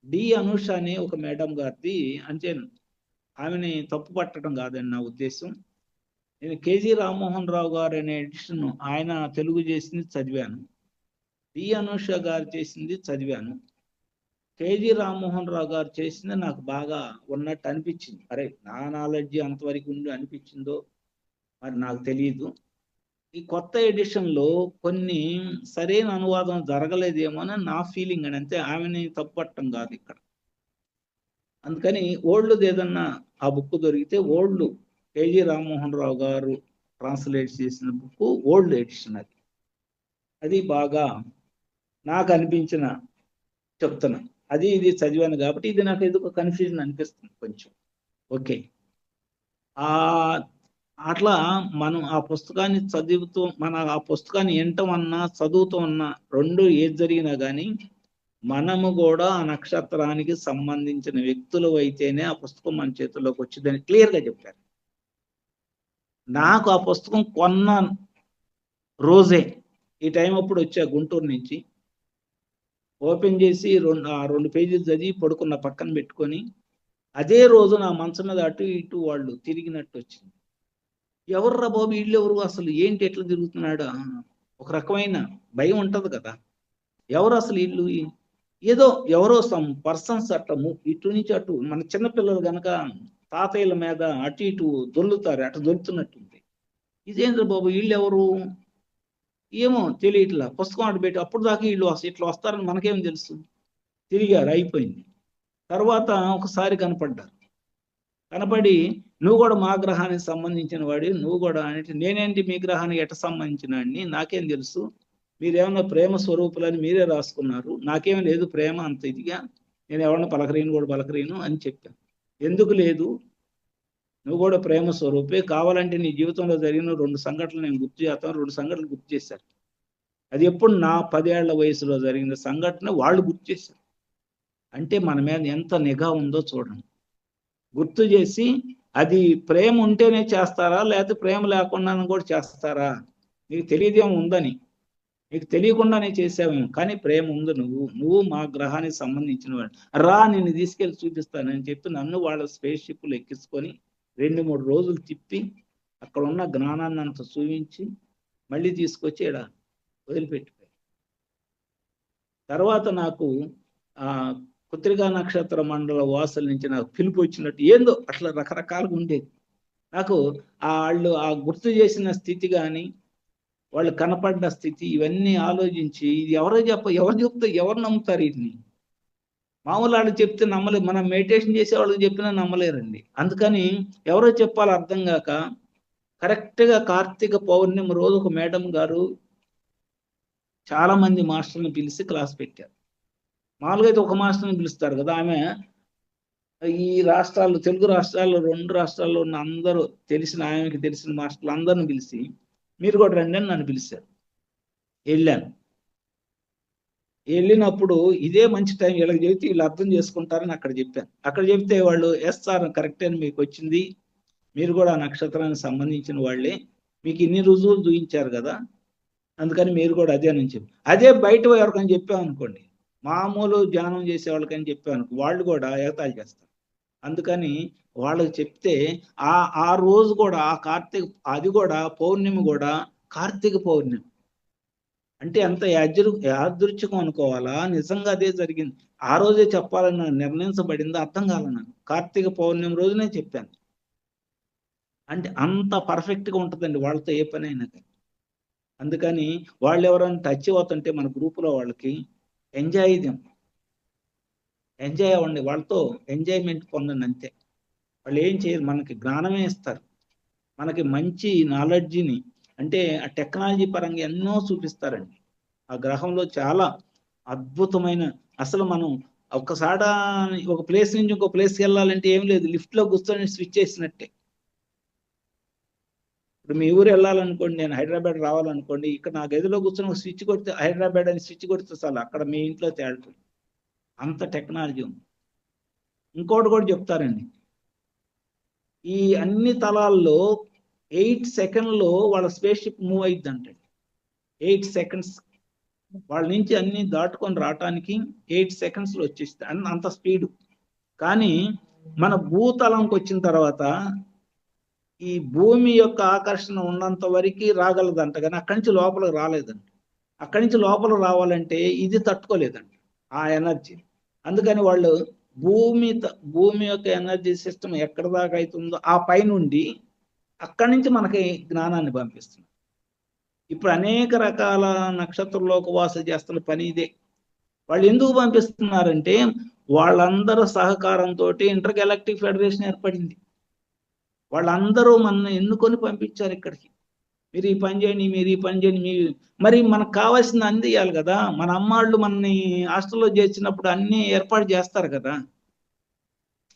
డి అనుష అనే ఒక మేడం గారిది, అంటే ఆమెని తప్పు పట్టడం కాదండి నా ఉద్దేశం. నేను కేజీ రామ్మోహన్ రావు గారు అనే ఎడిషన్ ఆయన తెలుగు చేసింది చదివాను, డి అనుష గారు చేసింది చదివాను. కేజీ రామ్మోహన్ రావు గారు చేసింది నాకు బాగా ఉన్నట్టు అనిపించింది. అరే నా నాలెడ్జి అంతవరకు ఉండి అనిపించిందో మరి నాకు తెలియదు. ఈ కొత్త ఎడిషన్ లో కొన్ని సరైన అనువాదం జరగలేదేమో అని నా ఫీలింగ్ అని, అంతే, ఆమెని తప్పట్టం కాదు ఇక్కడ. అందుకని ఓల్డ్ది ఏదన్నా ఆ బుక్ దొరికితే, ఓల్డ్ కేజీ రామ్మోహన్ రావు గారు ట్రాన్స్లేట్ చేసిన బుక్ ఓల్డ్ ఎడిషన్, అది బాగా నాకు అనిపించిన చెప్తున్నా. అది ఇది చదివాను కాబట్టి ఇది నాకు ఎందుకు కన్ఫ్యూజన్ అనిపిస్తుంది కొంచెం. ఓకే, ఆ అట్లా మనం ఆ పుస్తకాన్ని చదువుతూ, ఆ పుస్తకాన్ని వినటం అన్నా చదువుతూ ఉన్నా, రెండు ఏది జరిగినా కానీ మనము కూడా ఆ నక్షత్రానికి సంబంధించిన వ్యక్తులు అయితేనే ఆ పుస్తకం మన చేతుల్లోకి వచ్చిందని క్లియర్గా చెప్పారు. నాకు ఆ పుస్తకం కొన్న రోజే ఈ టైం అప్పుడు వచ్చా గుంటూరు నుంచి, ఓపెన్ చేసి రెండు పేజీలు చదివి పడుకున్న పక్కన పెట్టుకొని, అదే రోజు నా మంచం మీద అటు ఇటు వాళ్ళు తిరిగినట్టు వచ్చింది. ఎవర్రా బాబు వీళ్ళు ఎవరు, అసలు ఏంటి ఎట్లా తిరుగుతున్నాడు, ఒక రకమైన భయం ఉంటది కదా. ఎవరు అసలు వీళ్ళు, ఏదో ఎవరో సమ్ పర్సన్స్ అట్లా ఇటు నుంచి అటు, మన చిన్నపిల్లలు కనుక తాతయ్యల మీద అటు ఇటు దొల్లుతారు, అటు దొల్లుతున్నట్టుంది. ఇదేంద్ర బాబు వీళ్ళు ఎవరు, ఏమో తెలియట్లా. పుస్తకం అటు పెట్టి అప్పుడు దాకా వీళ్ళు ఇట్లా వస్తారని మనకేం తెలుసు. తిరిగారు, అయిపోయింది. తర్వాత ఒకసారి కనపడి నువ్వు కూడా మా గ్రహానికి సంబంధించిన వాడి, నువ్వు కూడా అంటే, నేనేంటి మీ గ్రహానికి ఎట్ట సంబంధించిన వాడిని, నాకేం తెలుసు, మీరేమన్నా ప్రేమ స్వరూపులని మీరే రాసుకున్నారు, నాకేం లేదు ప్రేమ అంత ఇదిగా, నేను ఎవరన్నా పలకరీను అని చెప్పాను. ఎందుకు లేదు, నువ్వు కూడా ప్రేమ స్వరూపే, కావాలంటే నీ జీవితంలో జరిగిన 2 సంఘటనలు నేను గుర్తు చేస్తాను. 2 సంఘటనలు గుర్తు చేశారు. అది ఎప్పుడు నా 10 ఏళ్ల వయసులో జరిగిన సంఘటన వాళ్ళు గుర్తు చేశారు. అంటే మన మీద ఎంత నిఘా ఉందో చూడండి. గుర్తు చేసి, అది ప్రేమ ఉంటేనే చేస్తారా, లేకపోతే ప్రేమ లేకుండా కూడా చేస్తారా, నీకు తెలియదేమో ఉందని, నీకు తెలియకుండానే చేసావేమో, కానీ ప్రేమ ఉంది, నువ్వు మా గ్రహానికి సంబంధించిన వాడు, రా నిన్ను తీసుకెళ్ళి చూపిస్తానని చెప్పి నన్ను వాళ్ళ స్పేస్ షిప్లు ఎక్కించుకొని 2-3 రోజులు తిప్పి అక్కడ ఉన్న జ్ఞానాన్ని అంత చూపించి మళ్ళీ తీసుకొచ్చి ఇక్కడ వదిలిపెట్టిపోయారు. తర్వాత నాకు కృత్తికా నక్షత్ర మండల వాసుల నుంచి నాకు పిలుపు వచ్చినట్టు ఏందో అట్లా రకరకాలుగా ఉండేది. నాకు వాళ్ళు ఆ గుర్తు చేసిన స్థితి కానీ, వాళ్ళు కనపడ్డ స్థితి, ఇవన్నీ ఆలోచించి, ఇది ఎవరు చెప్తే ఎవరు నమ్ముతారు వీటిని, మామూలు వాళ్ళు చెప్తే నమ్మలేదు, మనం మెడిటేషన్ చేసే వాళ్ళకి చెప్పినా నమ్మలేరండి. అందుకని ఎవరో చెప్పాలి అర్థం కాక, కరెక్ట్గా కార్తీక పౌర్ణమి రోజు ఒక మేడం గారు చాలా మంది మాస్టర్ని పిలిచి క్లాస్ పెట్టారు. మామూలుగా అయితే ఒక మాస్టర్ని పిలుస్తారు కదా, ఆమె ఈ రాష్ట్రాల్లో, తెలుగు రాష్ట్రాల్లో 2 రాష్ట్రాల్లో ఉన్న అందరూ ఆమెకి తెలిసిన మాస్టర్లు అందరిని పిలిచి, మీరు కూడా రండి అని నన్ను పిలిచారు. వెళ్ళాను. వెళ్ళినప్పుడు ఇదే మంచి టైం, వీళ్ళకి చెబితే వీళ్ళు అర్థం చేసుకుంటారని అక్కడ చెప్పాను. అక్కడ చెప్తే వాళ్ళు, ఎస్ సార్ కరెక్ట్ అని మీకు వచ్చింది, మీరు కూడా నక్షత్రానికి సంబంధించిన వాళ్ళే, మీకు ఇన్ని రుజువులు చూపించారు కదా, అందుకని మీరు కూడా అదే అని చెప్పి, అదే బయట ఎవరికని చెప్పామనుకోండి, మామూలు ధ్యానం చేసే వాళ్ళకని చెప్పామనుకో, వాళ్ళు కూడా ఎగతాళి చేస్తారు. అందుకని వాళ్ళకి చెప్తే ఆ రోజు కూడా అది కూడా పౌర్ణమి కూడా కార్తీక పౌర్ణమి అంటే ఎంత యాదృచ్ఛికం అనుకోవాలా, నిజంగా అదే జరిగింది. ఆ రోజే చెప్పాలని నిర్ణయించబడింది, అర్థం కాల నాకు. కార్తీక పౌర్ణమి రోజునే చెప్పాను. అంటే అంత పర్ఫెక్ట్గా ఉంటుందండి వాళ్ళతో ఏ పని అయినా కానీ. అందుకని వాళ్ళు ఎవరైనా టచ్ అవుతుంటే మన గ్రూపులో వాళ్ళకి ఎంజాయ్ అవ్వండి, వాళ్ళతో ఎంజాయ్మెంట్ పొందండి అంతే. వాళ్ళు ఏం చేయరు, మనకి జ్ఞానమే ఇస్తారు, మనకి మంచి నాలెడ్జిని, అంటే ఆ టెక్నాలజీ పరంగా ఎన్నో చూపిస్తారండి. ఆ గ్రహంలో చాలా అద్భుతమైన, అసలు మనం ఒక్కసారి ఒక ప్లేస్ నుంచి ఇంకో ప్లేస్కి వెళ్ళాలంటే ఏం లేదు, లిఫ్ట్లో కూర్చొని స్విచ్ చేసినట్టే. ఇప్పుడు మీ ఊరు వెళ్ళాలనుకోండి, నేను హైదరాబాద్ రావాలనుకోండి, ఇక్కడ నా గదిలో కూర్చొని ఒక స్విచ్ కొడితే, హైదరాబాద్ అని స్విచ్ కొడితే చాలు, అక్కడ మీ ఇంట్లో తేలుతుంది, అంత టెక్నాలజీ ఉంది. ఇంకోటి కూడా చెప్తారండి, ఈ అన్ని తలాల్లో 8 సెకండ్లో వాళ్ళ స్పేస్ షిప్ మూవ్ అయిద్ది అంటే, 8 సెకండ్స్ వాళ్ళ నుంచి అన్ని దాటుకొని రావటానికి 8 సెకండ్స్లో వచ్చేస్తుంది, అంత స్పీడు. కానీ మన భూతలంకి వచ్చిన తర్వాత ఈ భూమి యొక్క ఆకర్షణ ఉన్నంత వరకు రాగలదంట, కానీ అక్కడి నుంచి లోపలికి రాలేదంట. అక్కడి నుంచి లోపలికి రావాలంటే ఇది తట్టుకోలేదంట ఆ ఎనర్జీ. అందుకని వాళ్ళు భూమి యొక్క ఎనర్జీ సిస్టమ్ ఎక్కడ దాకా అవుతుందో ఆ పైనుండి అక్కడి నుంచి మనకి జ్ఞానాన్ని పంపిస్తుంది. ఇప్పుడు అనేక రకాల నక్షత్రంలోకి వాసులు చేస్తున్న పని ఇదే. వాళ్ళు ఎందుకు పంపిస్తున్నారంటే వాళ్ళందరూ సహకారంతో ఇంటర్ గెలాక్టిక్ ఫెడరేషన్ ఏర్పడింది. వాళ్ళందరూ మన ఎన్నుకొని పంపించారు ఇక్కడికి. మీరు ఈ పని చేయండి, మీరు ఈ పని చేయండి, మరి మనకు కావాల్సింది అందియాలి కదా. మన అమ్మాళ్ళు మనని హాస్టల్లో చేర్చినప్పుడు అన్ని ఏర్పాటు చేస్తారు కదా.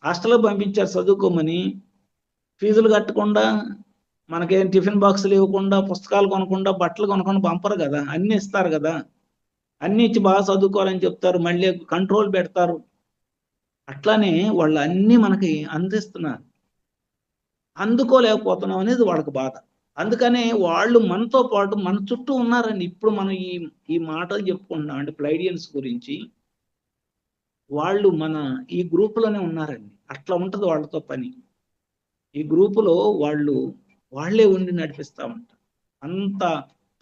హాస్టల్లో పంపించారు చదువుకోమని, ఫీజులు కట్టకుండా, మనకేం టిఫిన్ బాక్సులు ఇవ్వకుండా, పుస్తకాలు కొనకుండా, బట్టలు కొనకుండా పంపరు కదా. అన్ని ఇస్తారు కదా. అన్ని ఇచ్చి బాగా చదువుకోవాలని చెప్తారు, మళ్ళీ కంట్రోల్ పెడతారు. అట్లానే వాళ్ళు అన్ని మనకి అందిస్తున్నారు. అందుకోలేకపోతున్నాం అనేది వాళ్ళకి బాధ. అందుకనే వాళ్ళు మనతో పాటు మన చుట్టూ ఉన్నారండి. ఇప్పుడు మనం ఈ మాటలు చెప్పుకుంటున్నాం అంటే ప్లైడియన్స్ గురించి. వాళ్ళు మన ఈ గ్రూపులోనే ఉన్నారండి. అట్లా ఉంటది వాళ్ళతో పని. ఈ గ్రూపులో వాళ్ళే ఉండి నడిపిస్తా ఉంటారు. అంత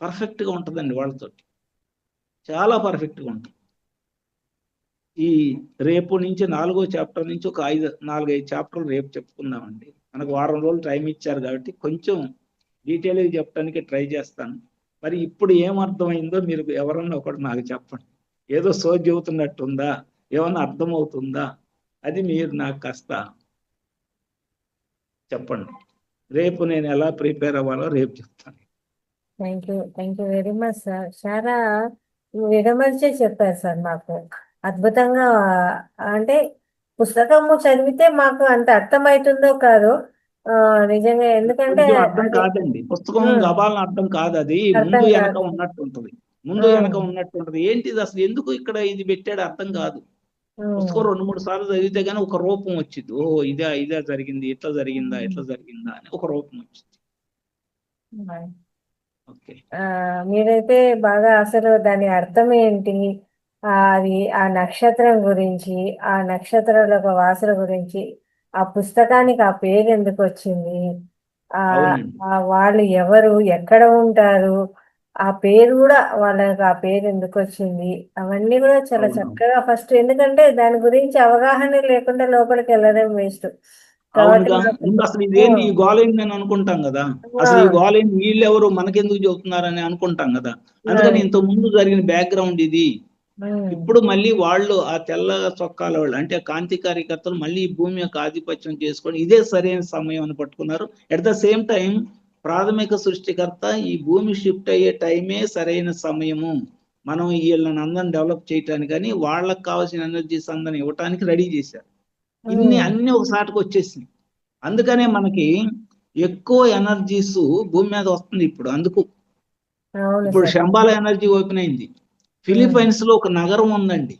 పర్ఫెక్ట్గా ఉంటుందండి వాళ్ళతో, చాలా పర్ఫెక్ట్గా ఉంటుంది. ఈ రేపు నుంచి 4వ చాప్టర్ నుంచి ఒక 4-5 చాప్టర్లు రేపు చెప్పుకుందామండి. మనకు వారం రోజులు టైం ఇచ్చారు కాబట్టి కొంచెం డీటెయిల్గా చెప్పడానికి ట్రై చేస్తాను. మరి ఇప్పుడు ఏం అర్థమైందో మీరు ఎవరన్నా ఒకటి నాకు చెప్పండి. ఏదో సోది చెబుతున్నట్టుందా, ఏమన్నా అర్థమవుతుందా, అది మీరు నాకు కాస్త చెప్పండి. రేపు నేను ఎలా ప్రిపేర్ అవ్వాలో రేపు చెప్తాను. Thank you very much sir. చాలా విడమర్చే చెప్పారు సార్ మాకు. అద్భుతంగా, అంటే పుస్తకము చదివితే మాకు అంత అర్థమవుతుందో కాదో నిజంగా. ఎందుకంటే కొంచెం అర్థం అది కాదండి, పుస్తకం గబాలను అర్థం కాదు. అది అర్థం ముందు వెనక కాదు. ఉన్నట్టుంటది. ఏంటిది అసలు, ఎందుకు ఇక్కడ ఇది పెట్టాడు అర్థం కాదు. పుస్తకం 2-3 సార్లు చదివితే గానీ ఒక రూపం వచ్చింది. ఓహో ఇదే జరిగింది, ఇట్లా జరిగిందా అని ఒక రూపం వచ్చింది. ఓకే, మీరైతే బాగా అసలు దాని అర్థం ఏంటి, అది ఆ నక్షత్రం గురించి, ఆ నక్షత్రాల వాసుల గురించి, ఆ పుస్తకానికి ఆ పేరు ఎందుకు వచ్చింది, అవునండి. వాళ్ళు ఎవరు, ఎక్కడ ఉంటారు, ఆ పేరు కూడా వాళ్ళకి ఆ పేరు ఎందుకు వచ్చింది, అవన్నీ కూడా చాలా అవునవును. చక్కగా. ఫస్ట్ ఎందుకంటే దాని గురించి అవగాహన లేకుండా లోపలికి వెళ్ళడం వేస్ట్. కాబట్టి అవునుగా, మాకు ముందు అసలు ఇదేంటి ఈ గోల ఏంటి అని అనుకుంటాం కదా. అసలు ఈ గోల ఏంటి, వీళ్ళెవరు మనకెందుకు చెబుతున్నారని అనుకుంటాం కదా. అందుకని ఇంత ముందు జరిగిన బ్యాక్గ్రౌండ్ ఇది. ఇప్పుడు మళ్ళీ వాళ్ళు ఆ తెల్ల చొక్కాల వాళ్ళు అంటే కాంతి కార్యకర్తలు మళ్ళీ ఈ భూమి యొక్క ఆధిపత్యం చేసుకొని ఇదే సరైన సమయం అని పట్టుకున్నారు. ఎట్ ద సేమ్ టైం ప్రాథమిక సృష్టికర్త ఈ భూమి షిఫ్ట్ అయ్యే టైమే సరైన సమయము, మనం వీళ్ళని అందరిని డెవలప్ చేయటానికి, కానీ వాళ్ళకి కావాల్సిన ఎనర్జీస్ అందరిని ఇవ్వటానికి రెడీ చేశారు. అన్ని ఒకసారికి వచ్చేసింది. అందుకనే మనకి ఎక్కువ ఎనర్జీస్ భూమి మీద వస్తుంది ఇప్పుడు. అందుకు ఇప్పుడు శంబాల ఎనర్జీ ఓపెన్ అయింది. ఫిలిప్పైన్స్ లో ఒక నగరం ఉందండి.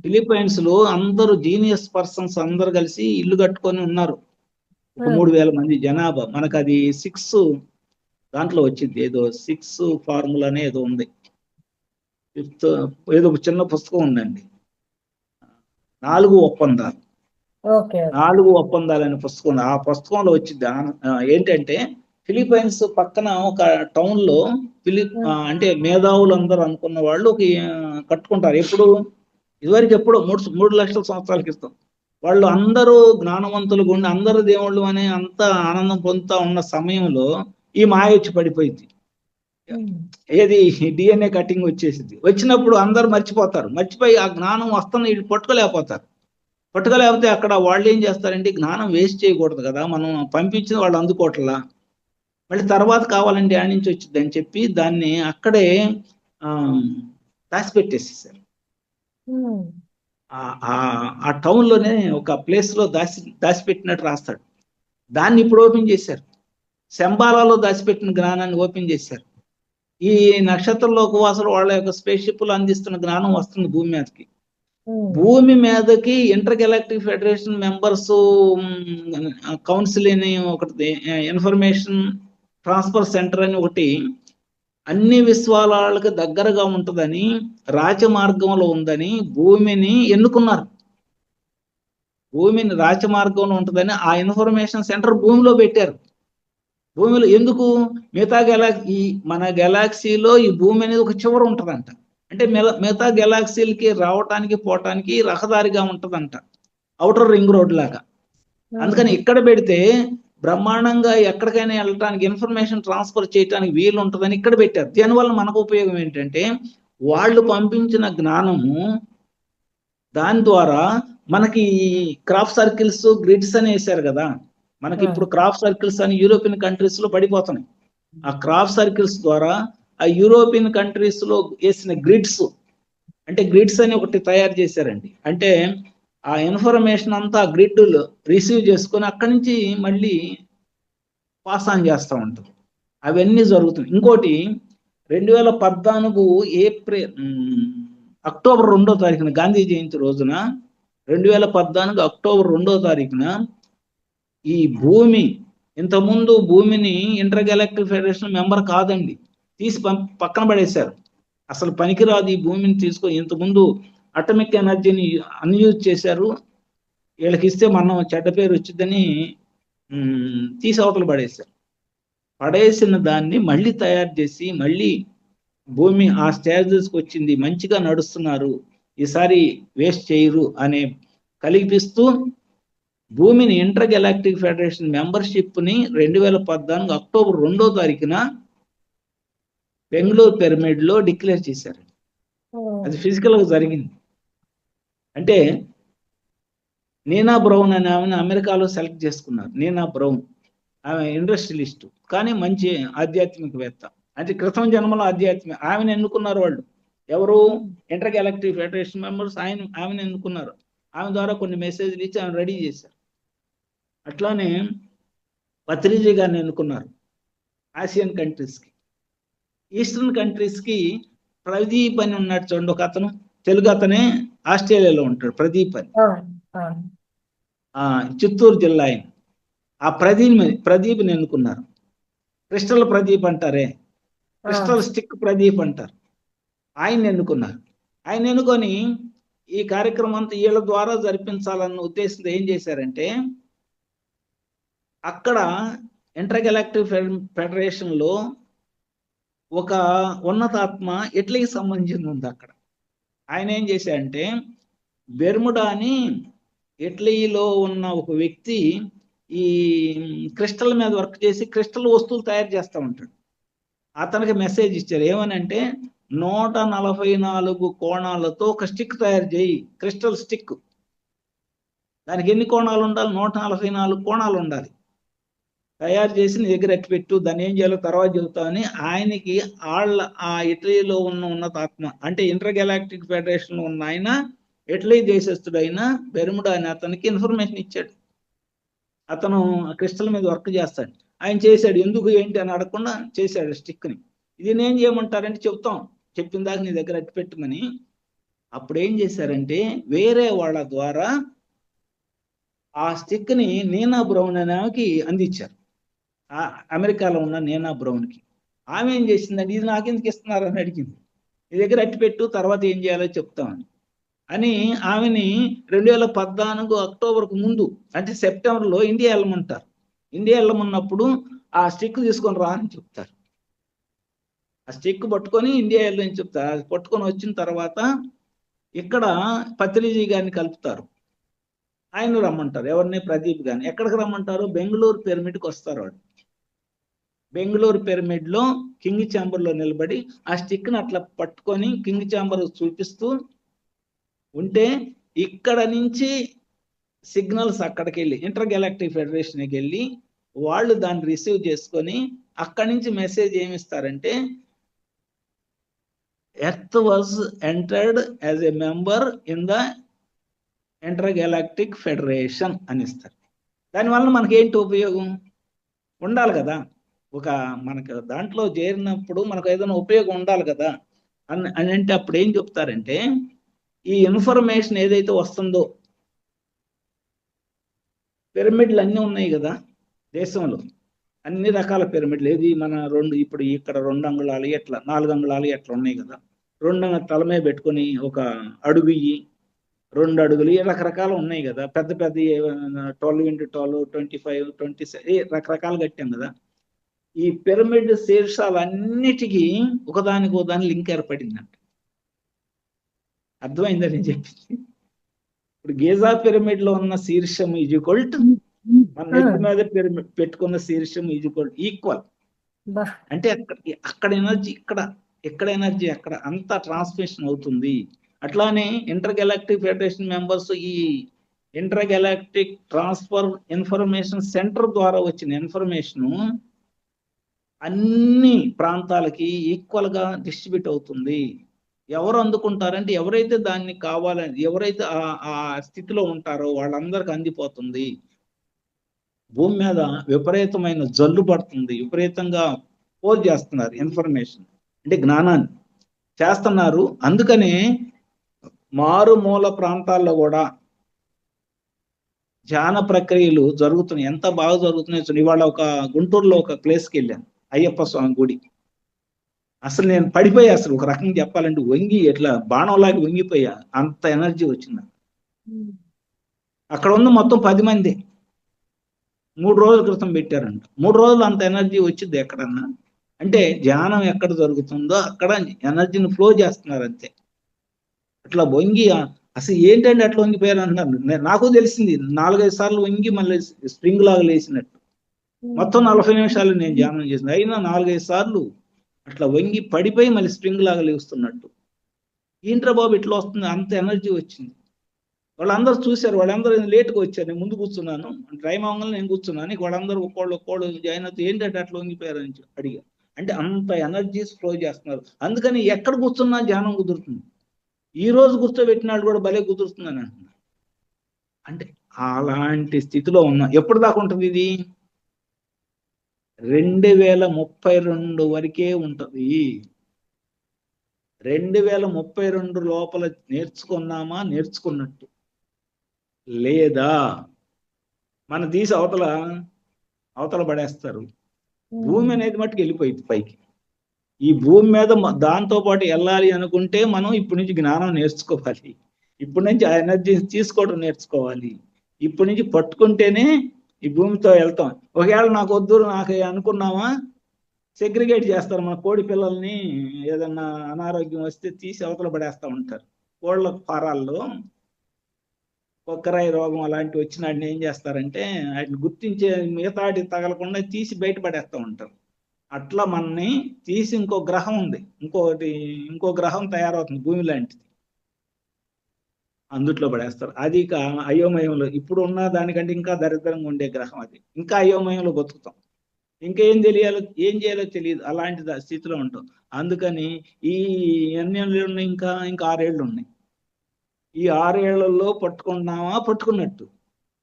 ఫిలిప్పైన్స్ లో అందరూ జీనియస్ పర్సన్స్ అందరు కలిసి ఇల్లు కట్టుకొని ఉన్నారు. ఒక 3000 మంది జనాభా. మనకు అది 6 దాంట్లో వచ్చింది, ఏదో 6 ఫార్ములానే ఏదో ఉంది. 5th ఏదో చిన్న పుస్తకం ఉందండి, 4 ఒప్పందాలు. 4 ఒప్పందాలు అనే పుస్తకం ఉంది. ఆ పుస్తకంలో వచ్చింది ఏంటంటే ఫిలిప్పైన్స్ పక్కన ఒక టౌన్ లో అంటే మేధావులు అందరూ అనుకున్న వాళ్ళు ఒక కట్టుకుంటారు. ఇదివరకు ఎప్పుడో 3 లక్షల సంవత్సరాల క్రితం. వాళ్ళు అందరూ జ్ఞానవంతులు ఉండి అందరూ దేవుళ్ళు అని అంత ఆనందం పొందుతా ఉన్న సమయంలో ఈ మాయ వచ్చి పడిపోయింది. ఏది DNA కటింగ్ వచ్చేసింది. వచ్చినప్పుడు అందరూ మర్చిపోయి ఆ జ్ఞానం వస్తున్న వీళ్ళు పట్టుకోలేకపోతే అక్కడ వాళ్ళు ఏం చేస్తారంటే జ్ఞానం వేస్ట్ చేయకూడదు కదా, మనం పంపించిన వాళ్ళు అందుకోవట్లా, మళ్ళీ తర్వాత కావాలండి ఆడి నుంచి వచ్చింది అని చెప్పి దాన్ని అక్కడే దాచిపెట్టేసేసారు. ఆ టౌన్ లోనే ఒక ప్లేస్ లో దాచిపెట్టినట్టు రాస్తాడు. దాన్ని ఇప్పుడు ఓపెన్ చేశారు. శంబాలాలో దాచిపెట్టిన జ్ఞానాన్ని ఓపెన్ చేశారు. ఈ నక్షత్రంలోకి వాసులు వాళ్ళ యొక్క స్పేస్ షిప్లు అందిస్తున్న జ్ఞానం వస్తుంది భూమి మీదకి. భూమి మీదకి inter galactic federation members council అని ఒకటి, ఇన్ఫర్మేషన్ ట్రాన్స్ఫర్ సెంటర్ అని ఒకటి అన్ని విశ్వాలకు దగ్గరగా ఉంటుందని, రాజమార్గంలో ఉందని భూమిని ఎన్నుకున్నారు. భూమిని రాజమార్గంలో ఉంటుందని ఆ ఇన్ఫర్మేషన్ సెంటర్ భూమిలో పెట్టారు. భూమిలో ఎందుకు, మిగతా మన గెలాక్సీలో ఈ భూమి అనేది ఒక చివర ఉంటుందంట. అంటే మిగతా గెలాక్సీలకి రావటానికి పోవటానికి రహదారిగా ఉంటుందంట, అవుటర్ రింగ్ రోడ్ లాగా. అందుకని ఇక్కడ పెడితే బ్రహ్మాండంగా ఎక్కడికైనా వెళ్ళటానికి ఇన్ఫర్మేషన్ ట్రాన్స్ఫర్ చేయడానికి వీలు ఉంటుందని ఇక్కడ పెట్టారు. దీనివల్ల మనకు ఉపయోగం ఏంటంటే వాళ్ళు పంపించిన జ్ఞానము దాని ద్వారా మనకి క్రాప్ సర్కిల్స్ గ్రిడ్స్ అని వేశారు కదా. మనకి ఇప్పుడు క్రాప్ సర్కిల్స్ అని యూరోపియన్ కంట్రీస్ లో పడిపోతున్నాయి. ఆ క్రాప్ సర్కిల్స్ ద్వారా ఆ యూరోపియన్ కంట్రీస్ లో వేసిన గ్రిడ్స్, అంటే గ్రిడ్స్ అని ఒకటి తయారు చేశారండి. అంటే ఆ ఇన్ఫర్మేషన్ అంతా గ్రిడ్ రిసీవ్ చేసుకొని అక్కడి నుంచి మళ్ళీ పాస్ ఆన్ చేస్తూ ఉంటారు. అవన్నీ జరుగుతున్నాయి. ఇంకోటి 2014 అక్టోబర్ 2వ తారీఖున గాంధీ జయంతి రోజున 2014 అక్టోబర్ 2వ తారీఖున ఈ భూమి, ఇంతకుముందు భూమిని ఇంటర్ గెలాక్టిక్ ఫెడరేషన్ మెంబర్ కాదండి, తీసి పక్కన పడేశారు. అసలు పనికిరాదు ఈ భూమిని తీసుకొని, ఇంతకుముందు అటమిక్ ఎనర్జీని అన్యూజ్ చేశారు, వీళ్ళకి ఇస్తే మనం చెడ్డ పేరు వచ్చిందని తీసి అవతల పడేశారు. పడేసిన దాన్ని మళ్ళీ తయారు చేసి మళ్ళీ భూమి ఆ స్టేజెస్కి వచ్చింది, మంచిగా నడుస్తున్నారు, ఈసారి వేస్ట్ చేయరు అనే కలిగిపిస్తూ భూమిని ఇంటర్ గెలాక్టిక్ ఫెడరేషన్ మెంబర్షిప్ని 2014 అక్టోబర్ 2వ తారీఖున బెంగళూరు పిరమిడ్లో డిక్లేర్ చేశారు. అది ఫిజికల్గా జరిగింది. అంటే నీనా బ్రౌన్ అనే ఆమెను అమెరికాలో సెలెక్ట్ చేసుకున్నారు. నీనా బ్రౌన్ ఆమె ఇండస్ట్రియలిస్ట్, కానీ మంచి ఆధ్యాత్మికవేత్త. అంటే క్రితం జన్మలో ఆమెను ఎన్నుకున్నారు వాళ్ళు. ఎవరు? ఇంటర్ గెలాక్టిక్ ఫెడరేషన్ మెంబర్స్ ఆమెను ఎన్నుకున్నారు. ఆమె ద్వారా కొన్ని మెసేజ్లు ఇచ్చి ఆమె రెడీ చేశారు. అట్లానే పత్రిజీ గారిని ఎన్నుకున్నారు ఆసియన్ కంట్రీస్కి. ఈస్టర్న్ కంట్రీస్కి ప్రదీప్ అని ఉన్నాడు చూడండి, ఒక అతను, తెలుగు అతనే, ఆస్ట్రేలియాలో ఉంటాడు, ప్రదీప్ అని, చిత్తూరు జిల్లా ఆయన. ఆ ప్రదీప్ని ఎన్నుకున్నారు. క్రిస్టల్ ప్రదీప్ అంటారే, క్రిస్టల్ స్టిక్ ప్రదీప్ అంటారు. ఆయన ఎన్నుకున్నారు. ఆయన ఎన్నుకొని ఈ కార్యక్రమం అంతా వీళ్ళ ద్వారా జరిపించాలన్న ఉద్దేశంతో ఏం చేశారంటే, అక్కడ ఇంటర్ గెలాక్టిక్ ఫెడరేషన్ లో ఒక ఉన్నతాత్మ ఇటలీకి సంబంధించింది ఉంది అక్కడ. ఆయన ఏం చేశారంటే, బెర్ముడా అని ఇటలీలో ఉన్న ఒక వ్యక్తి ఈ క్రిస్టల్ మీద వర్క్ చేసి క్రిస్టల్ వస్తువులు తయారు చేస్తూ ఉంటాడు. అతనికి మెసేజ్ ఇచ్చారు, ఏమనంటే 144 కోణాలతో ఒక స్టిక్ తయారు చేయి, క్రిస్టల్ స్టిక్. దానికి ఎన్ని కోణాలు ఉండాలి? 144 కోణాలు ఉండాలి. తయారు చేసి నీ దగ్గర ఎట్టిపెట్టు, దాన్ని ఏం చేయాలో తర్వాత చెబుతామని ఆయనకి ఆ ఇటలీలో ఉన్న ఉన్నతాత్మ, అంటే ఇంటర్ గెలాక్టిక్ ఫెడరేషన్ లో ఉన్న ఆయన, ఇటలీ దేశస్థుడు అయిన బెర్ముడా అని అతనికి ఇన్ఫర్మేషన్ ఇచ్చాడు. అతను క్రిస్టల్ మీద వర్క్ చేస్తాడు. ఆయన చేశాడు. ఎందుకు ఏంటి అని అడగకుండా చేశాడు స్టిక్ని. ఇది నేను చేయమంటారంటే చెప్తాం, చెప్పిన దాకా నీ దగ్గర అట్టి పెట్టుమని. అప్పుడు ఏం చేశారంటే, వేరే వాళ్ళ ద్వారా ఆ స్టిక్ని నీనా బ్రౌన్ అనే ఆమెకి అందించారు. అమెరికాలో ఉన్న నీనా బ్రౌన్కి. ఆమె ఏం చేసిందంటే, ఇది నాకెందుకు ఇస్తున్నారని అడిగింది. నీ దగ్గర అట్టి పెట్టు, తర్వాత ఏం చేయాలో చెప్తామని అని ఆమెని 2014 అక్టోబర్కు ముందు, అంటే సెప్టెంబర్లో ఇండియా వెళ్ళమంటారు. ఇండియా వెళ్ళమన్నప్పుడు ఆ స్టిక్ తీసుకొని రా అని చెప్తారు. ఆ స్టిక్ పట్టుకొని ఇండియా వెళ్ళని చెప్తారు. అది పట్టుకొని వచ్చిన తర్వాత ఇక్కడ పత్రిజీ గారిని కలుపుతారు. ఆయన రమ్మంటారు. ఎవరిని? ప్రదీప్ గారిని. ఎక్కడికి రమ్మంటారు? బెంగళూరు పిరమిడ్కి వస్తారు. వాడు బెంగళూరు పిరమిడ్లో కింగ్ ఛాంబర్లో నిలబడి ఆ స్టిక్ని అట్లా పట్టుకొని కింగ్ ఛాంబర్ చూపిస్తూ ఉంటే, ఇక్కడ నుంచి సిగ్నల్స్ అక్కడికి వెళ్ళి ఇంటర్ గెలాక్టిక్ ఫెడరేషన్కి వెళ్ళి వాళ్ళు దాన్ని రిసీవ్ చేసుకొని అక్కడి నుంచి మెసేజ్ ఏమిస్తారంటే, earth was entered as a member in the intergalactic federation అని ఇస్తారు. దానివల్ల మనకి ఏంటి ఉపయోగం? ఉండాలి కదా, మనకు దాంట్లో చేరినప్పుడు మనకు ఏదైనా ఉపయోగం ఉండాలి కదా అని అంటే అప్పుడు ఏం చెప్తారంటే, ఈ ఇన్ఫర్మేషన్ ఏదైతే వస్తుందో, పిరమిడ్లు అన్నీ ఉన్నాయి కదా దేశంలో, అన్ని రకాల పిరమిడ్లు. ఏది మన ఇప్పుడు ఇక్కడ 2 అంగుళాలు ఎట్లా, 4 అంగుళాలు ఎట్లా ఉన్నాయి కదా, 2 తల మీద పెట్టుకొని 1 అడుగు 2 అడుగులు రకరకాలు ఉన్నాయి కదా. పెద్ద 12 x 12, 25, 26 రకరకాలు కట్టాం కదా. ఈ పిరమిడ్ శీర్షాలన్నిటికీ ఒకదాని లింక్ ఏర్పడిందంట. అర్థమైందని చెప్పింది. ఇప్పుడు గీజా పిరమిడ్ లో ఉన్న శీర్షం ఈజ్ ఈక్వల్ టు మన నెత్తి మీద పెట్టుకున్న శీర్షం ఈక్వల్. బా అంటే అక్కడ ఎనర్జీ ఇక్కడ ఎనర్జీ అక్కడ అంతా ట్రాన్స్మిషన్ అవుతుంది. అట్లానే ఇంటర్ గెలాక్టిక్ ఫెడరేషన్ మెంబర్స్ ఈ inter galactic transfer information centre ద్వారా వచ్చిన ఇన్ఫర్మేషన్ అన్ని ప్రాంతాలకి ఈక్వల్ గా డిస్ట్రిబ్యూట్ అవుతుంది. ఎవరు అందుకుంటారంటే ఎవరైతే దాన్ని కావాలని ఎవరైతే ఆ స్థితిలో ఉంటారో వాళ్ళందరికీ అందిపోతుంది. భూమి మీద విపరీతమైన జల్లు పడుతుంది, విపరీతంగా పోల్ చేస్తున్నారు ఇన్ఫర్మేషన్ అంటే జ్ఞానాన్ని చేస్తున్నారు. అందుకనే మారుమూల ప్రాంతాల్లో కూడా ధ్యాన ప్రక్రియలు జరుగుతున్నాయి. ఎంత బాగా జరుగుతున్నాయి. ఇవాళ ఒక గుంటూరులో ఒక ప్లేస్కి వెళ్ళాను, అయ్యప్ప స్వామి గుడి. అసలు నేను పడిపోయా, అసలు ఒక రకంగా చెప్పాలంటే వంగి ఎట్లా బాణంలాగా వంగిపోయా, అంత ఎనర్జీ వచ్చింది. అక్కడ ఉన్న మొత్తం 10 మంది 3 రోజుల క్రితం పెట్టారంట. 3 రోజులు అంత ఎనర్జీ వచ్చింది ఎక్కడన్నా అంటే ధ్యానం ఎక్కడ జరుగుతుందో అక్కడ ఎనర్జీని ఫ్లో చేస్తున్నారు అంతే. అట్లా వంగి అసలు ఏంటంటే అట్లా వంగిపోయారు అంటున్నారు. నాకు తెలిసింది 4-5 సార్లు వంగి మళ్ళీ స్ప్రింగ్ లాగా లేచినట్టు. మొత్తం 40 నిమిషాలు నేను ధ్యానం చేసిన, అయినా 4-5 సార్లు అట్లా వంగి పడిపోయి మళ్ళీ స్ప్రింగ్ లాగా లేస్తున్నట్టు. ఏంట్రా బాబు ఇట్లా వస్తుంది, అంత ఎనర్జీ వచ్చింది. వాళ్ళందరూ చూశారు, వాళ్ళందరూ లేట్గా వచ్చారు. నేను ముందు కూర్చున్నాను, టైం అవ్వగానే నేను కూర్చున్నాను. వాళ్ళందరూ ఒక్కోళ్ళు జాయిన్ అవుతూ ఏంటంటే అట్లా వంగిపోయారు అని అడిగా. అంటే అంత ఎనర్జీస్ ఫ్లో చేస్తున్నారు. అందుకని ఎక్కడ కూర్చున్నా ధ్యానం కుదురుతుంది. ఈ రోజు కూర్చోబెట్టినాడు కూడా భలే కుదురుతుందని అంటున్నారు. అంటే అలాంటి స్థితిలో ఉన్నాం. ఎప్పుడు దాకా ఉంటుంది ఇది? 2032 వరకే ఉంటది. 2032 లోపల నేర్చుకున్నామా నేర్చుకున్నట్టు, లేదా మన తీసి అవతల పడేస్తారు. భూమి అనేది మట్టుకు వెళ్ళిపోయింది పైకి. ఈ భూమి మీద దాంతో పాటు వెళ్ళాలి అనుకుంటే మనం ఇప్పటి నుంచి జ్ఞానం నేర్చుకోవాలి. ఇప్పటి నుంచి ఆ ఎనర్జీ తీసుకోవడం నేర్చుకోవాలి. ఇప్పటి నుంచి పట్టుకుంటేనే ఈ భూమితో వెళ్తాం. ఒకవేళ నాకు వద్దు నాకు అనుకున్నామా సెగ్రిగేట్ చేస్తారు. మన కోడి పిల్లల్ని ఏదన్నా అనారోగ్యం వస్తే తీసి అవతల పడేస్తూ ఉంటారు. కోళ్ళ ఫారాల్లో కొక్కరాయి రోగం అలాంటివి వచ్చినాడిని ఏం చేస్తారంటే వాటిని గుర్తించే మిగతాటి తగలకుండా తీసి బయట పడేస్తూ ఉంటారు. అట్లా మనని తీసి ఇంకో గ్రహం ఉంది, ఇంకో గ్రహం తయారవుతుంది భూమి లాంటిది, అందుట్లో పడేస్తారు. అది అయోమయంలో ఇప్పుడు ఉన్న దానికంటే ఇంకా దరిద్రంగా ఉండే గ్రహం అది. ఇంకా అయోమయంలో బతుకుతాం. ఇంకేం ఏం చేయాలో తెలియదు, అలాంటి స్థితిలో ఉంటాం. అందుకని ఈ ఎన్ని ఏళ్ళు ఉన్నాయి? ఇంకా 6 ఏళ్ళు ఉన్నాయి. ఈ 6 ఏళ్లలో పట్టుకున్నట్టు,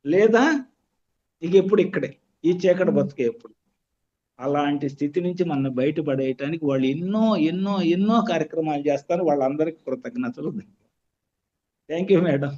లేదా ఇక ఎప్పుడు ఇక్కడే ఈ చీకటి బతుకే ఎప్పుడు. అలాంటి స్థితి నుంచి మనం బయటపడేయటానికి వాళ్ళు ఎన్నో కార్యక్రమాలు చేస్తారు. వాళ్ళందరికీ కృతజ్ఞతలు. Thank you madam.